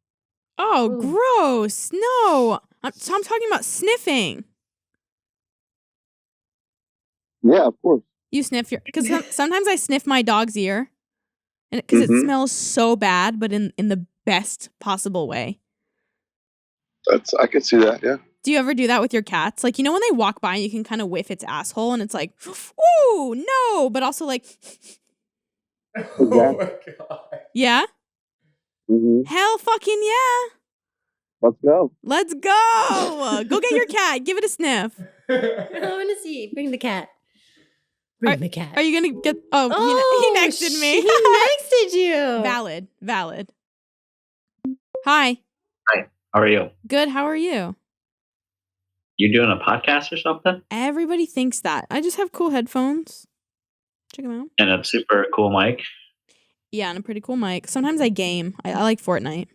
[SPEAKER 1] Oh,
[SPEAKER 3] Ooh.
[SPEAKER 1] gross. No. I'm talking about sniffing.
[SPEAKER 11] Yeah, of course.
[SPEAKER 1] You sniff because sometimes I sniff my dog's ear, and because it smells so bad, but in the best possible way.
[SPEAKER 11] I could see that. Yeah.
[SPEAKER 1] Do you ever do that with your cats? Like, when they walk by, you can kind of whiff its asshole, and it's like, ooh, no, but also like,
[SPEAKER 5] Oh my god.
[SPEAKER 1] yeah, hell, fucking yeah,
[SPEAKER 11] Let's go.
[SPEAKER 1] let's go, go get your cat, give it a sniff.
[SPEAKER 3] I want to see. Bring the cat. Bring the cat.
[SPEAKER 1] Are you gonna get? Oh, he nexted me.
[SPEAKER 3] He nexted you.
[SPEAKER 1] Valid. Hi.
[SPEAKER 12] Hi. How are you?
[SPEAKER 1] Good. How are you?
[SPEAKER 12] You doing a podcast or something?
[SPEAKER 1] Everybody thinks that. I just have cool headphones. Check them out.
[SPEAKER 12] And a super cool mic?
[SPEAKER 1] Yeah, and a pretty cool mic. Sometimes I game. I like Fortnite.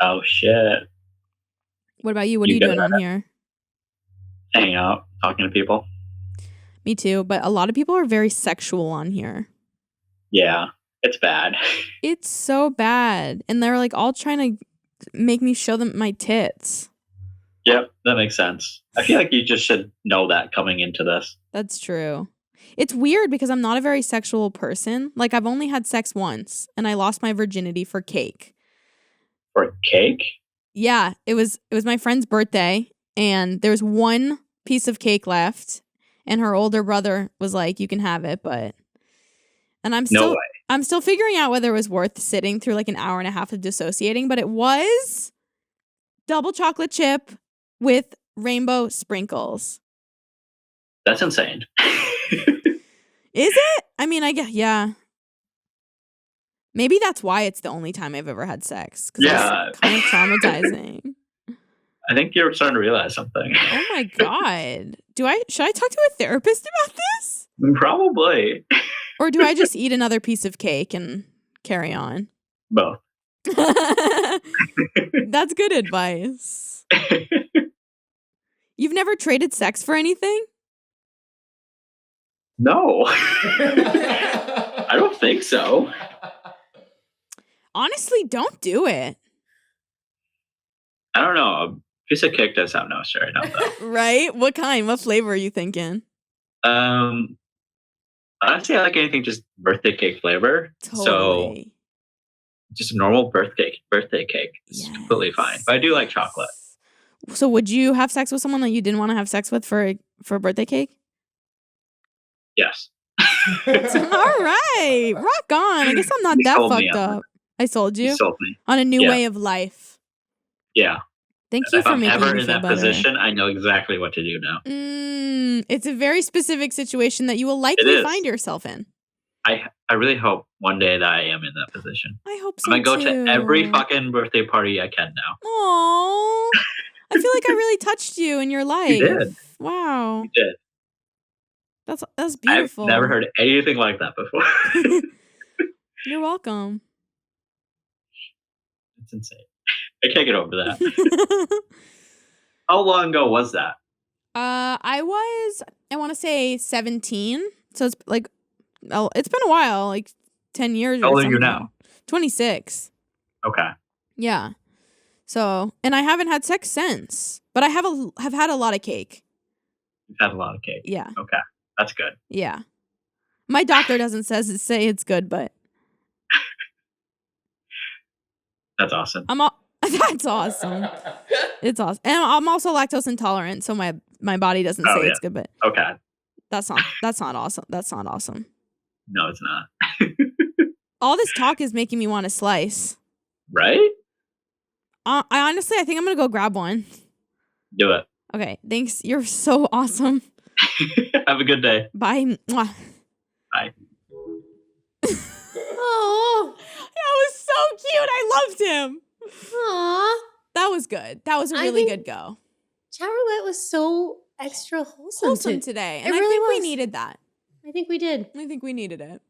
[SPEAKER 12] Oh, shit.
[SPEAKER 1] What about you? What are you doing on here?
[SPEAKER 12] Hanging out, talking to people.
[SPEAKER 1] Me too, but a lot of people are very sexual on here.
[SPEAKER 12] Yeah, it's bad.
[SPEAKER 1] It's so bad. And they're like all trying to make me show them my tits.
[SPEAKER 12] Yep, that makes sense. I feel like you just should know that coming into this.
[SPEAKER 1] That's true. It's weird because I'm not a very sexual person. Like, I've only had sex once, and I lost my virginity for cake.
[SPEAKER 12] For cake?
[SPEAKER 1] Yeah, it was my friend's birthday, and there was one piece of cake left, and her older brother was like, "You can have it," and I'm still figuring out whether it was worth sitting through like an hour and a half of dissociating, but it was double chocolate chip with rainbow sprinkles.
[SPEAKER 12] That's insane.
[SPEAKER 1] Is it? I mean, I guess, yeah. Maybe that's why it's the only time I've ever had sex.
[SPEAKER 12] Yeah.
[SPEAKER 1] It's kind of traumatizing.
[SPEAKER 12] I think you're starting to realize something.
[SPEAKER 1] Oh my God. Should I talk to a therapist about this?
[SPEAKER 12] Probably.
[SPEAKER 1] Or do I just eat another piece of cake and carry on?
[SPEAKER 12] Both.
[SPEAKER 1] That's good advice. You've never traded sex for anything?
[SPEAKER 12] No. I don't think so.
[SPEAKER 1] Honestly, don't do it.
[SPEAKER 12] I don't know. A piece of cake does sound nice right now, though.
[SPEAKER 1] Right? What kind? What flavor are you thinking?
[SPEAKER 12] Honestly, I like anything just birthday cake flavor.
[SPEAKER 1] Totally.
[SPEAKER 12] So just a normal birthday cake is completely fine. But I do like chocolate.
[SPEAKER 1] So would you have sex with someone that you didn't want to have sex with for a birthday cake?
[SPEAKER 12] Yes.
[SPEAKER 1] All right. Rock on. I guess I'm not that fucked up. I sold you?
[SPEAKER 12] You sold me.
[SPEAKER 1] On a new way of life.
[SPEAKER 12] Yeah.
[SPEAKER 1] Thank you for making me feel better.
[SPEAKER 12] If I'm ever in that position, I know exactly what to do now.
[SPEAKER 1] It's a very specific situation that you will likely find yourself in.
[SPEAKER 12] I really hope one day that I am in that position.
[SPEAKER 1] I hope so,
[SPEAKER 12] I'm going to go to every fucking birthday party I can now.
[SPEAKER 1] Aww. I feel like I really touched you in your life.
[SPEAKER 12] You did.
[SPEAKER 1] Wow.
[SPEAKER 12] You did.
[SPEAKER 1] That's beautiful.
[SPEAKER 12] I've never heard anything like that before.
[SPEAKER 1] You're welcome.
[SPEAKER 12] It's insane. I can't get over that. How long ago was that?
[SPEAKER 1] I want to say 17. So it's like, it's been a while, like 10 years.
[SPEAKER 12] How
[SPEAKER 1] or
[SPEAKER 12] old are
[SPEAKER 1] something.
[SPEAKER 12] you now?
[SPEAKER 1] 26.
[SPEAKER 12] Okay.
[SPEAKER 1] Yeah. So, and I haven't had sex since, but I have had a lot of cake.
[SPEAKER 12] You've had a lot of cake.
[SPEAKER 1] Yeah.
[SPEAKER 12] Okay. That's good.
[SPEAKER 1] Yeah. My doctor doesn't say it's good, but
[SPEAKER 12] that's awesome.
[SPEAKER 1] That's awesome. It's awesome. And I'm also lactose intolerant, so my body doesn't say it's good, but
[SPEAKER 12] okay.
[SPEAKER 1] That's not awesome. That's not awesome.
[SPEAKER 12] No, it's not.
[SPEAKER 1] All this talk is making me want a slice.
[SPEAKER 12] Right?
[SPEAKER 1] I honestly, I think I'm going to go grab one.
[SPEAKER 12] Do it.
[SPEAKER 1] Okay, thanks. You're so awesome.
[SPEAKER 12] Have a good day.
[SPEAKER 1] Bye. Mwah.
[SPEAKER 12] Bye.
[SPEAKER 1] Oh, that was so cute. I loved him.
[SPEAKER 3] Aww.
[SPEAKER 1] That was good. That was a really good go.
[SPEAKER 3] Chatroulette was so extra wholesome
[SPEAKER 1] today. And
[SPEAKER 3] I
[SPEAKER 1] think we needed that.
[SPEAKER 3] I think we did.
[SPEAKER 1] I think we needed it.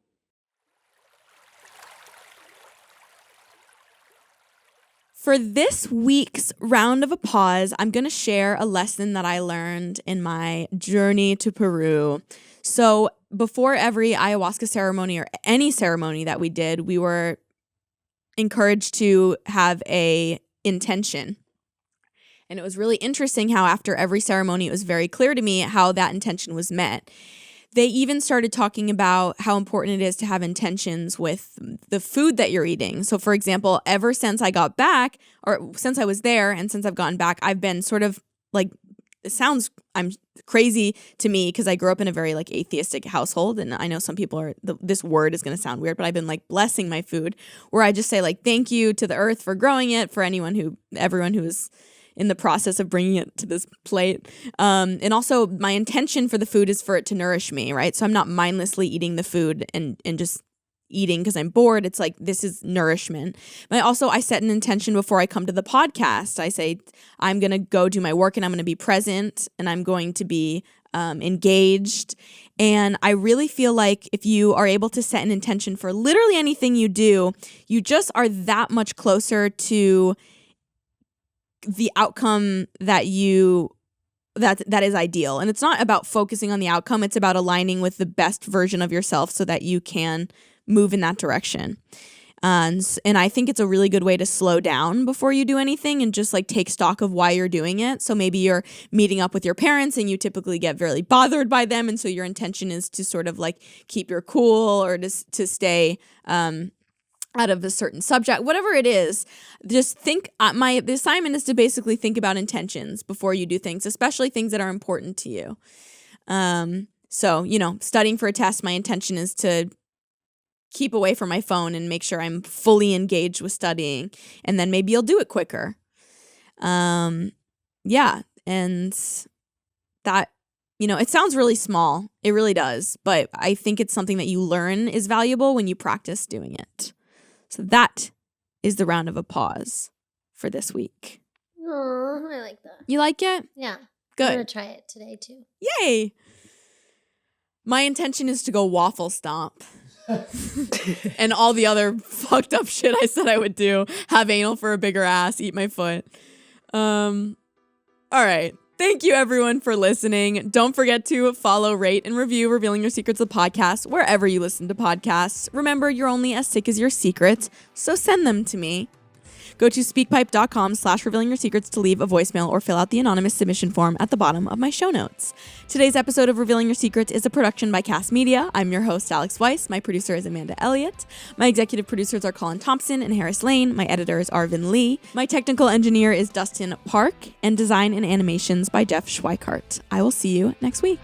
[SPEAKER 1] For this week's round of applause, I'm going to share a lesson that I learned in my journey to Peru. So before every ayahuasca ceremony or any ceremony that we did, we were encouraged to have a intention. And it was really interesting how after every ceremony, it was very clear to me how that intention was met. They even started talking about how important it is to have intentions with the food that you're eating. So for example, ever since I got back, or since I was there and since I've gotten back, I've been sort of like, I'm crazy to me because I grew up in a very like atheistic household. And I know some people are, this word is going to sound weird, but I've been like blessing my food, where I just say like, thank you to the earth for growing it, for everyone who is in the process of bringing it to this plate. And also my intention for the food is for it to nourish me, right? So I'm not mindlessly eating the food and just eating because I'm bored. It's like, this is nourishment. But I set an intention before I come to the podcast. I say, I'm going to go do my work and I'm going to be present and I'm going to be engaged. And I really feel like if you are able to set an intention for literally anything you do, you just are that much closer to the outcome that is ideal. And it's not about focusing on the outcome. It's about aligning with the best version of yourself so that you can move in that direction. And I think it's a really good way to slow down before you do anything and just like take stock of why you're doing it. So maybe you're meeting up with your parents and you typically get really bothered by them. And so your intention is to sort of like keep your cool or to stay out of a certain subject, whatever it is. Just think, the assignment is to basically think about intentions before you do things, especially things that are important to you. So, studying for a test, my intention is to keep away from my phone and make sure I'm fully engaged with studying. And then maybe you'll do it quicker. Yeah. And that, it sounds really small. It really does. But I think it's something that you learn is valuable when you practice doing it. So that is the round of applause for this week.
[SPEAKER 3] Oh, I like that.
[SPEAKER 1] You like it?
[SPEAKER 3] Yeah.
[SPEAKER 1] Good.
[SPEAKER 3] I'm going to try it today too.
[SPEAKER 1] Yay. My intention is to go waffle stomp. And all the other fucked up shit I said I would do. Have anal for a bigger ass, eat my foot. All right. Thank you everyone for listening. Don't forget to follow, rate, and review Revealing Your Secrets, the podcast, wherever you listen to podcasts. Remember, you're only as sick as your secrets, so send them to me. Go to speakpipe.com/revealingyoursecrets to leave a voicemail or fill out the anonymous submission form at the bottom of my show notes. Today's episode of Revealing Your Secrets is a production by Cast Media. I'm your host, Alyx Weiss. My producer is Amanda Elliott. My executive producers are Colin Thompson and Harris Lane. My editor is Arvin Lee. My technical engineer is Dustin Park. And design and animations by Jeff Schweikart. I will see you next week.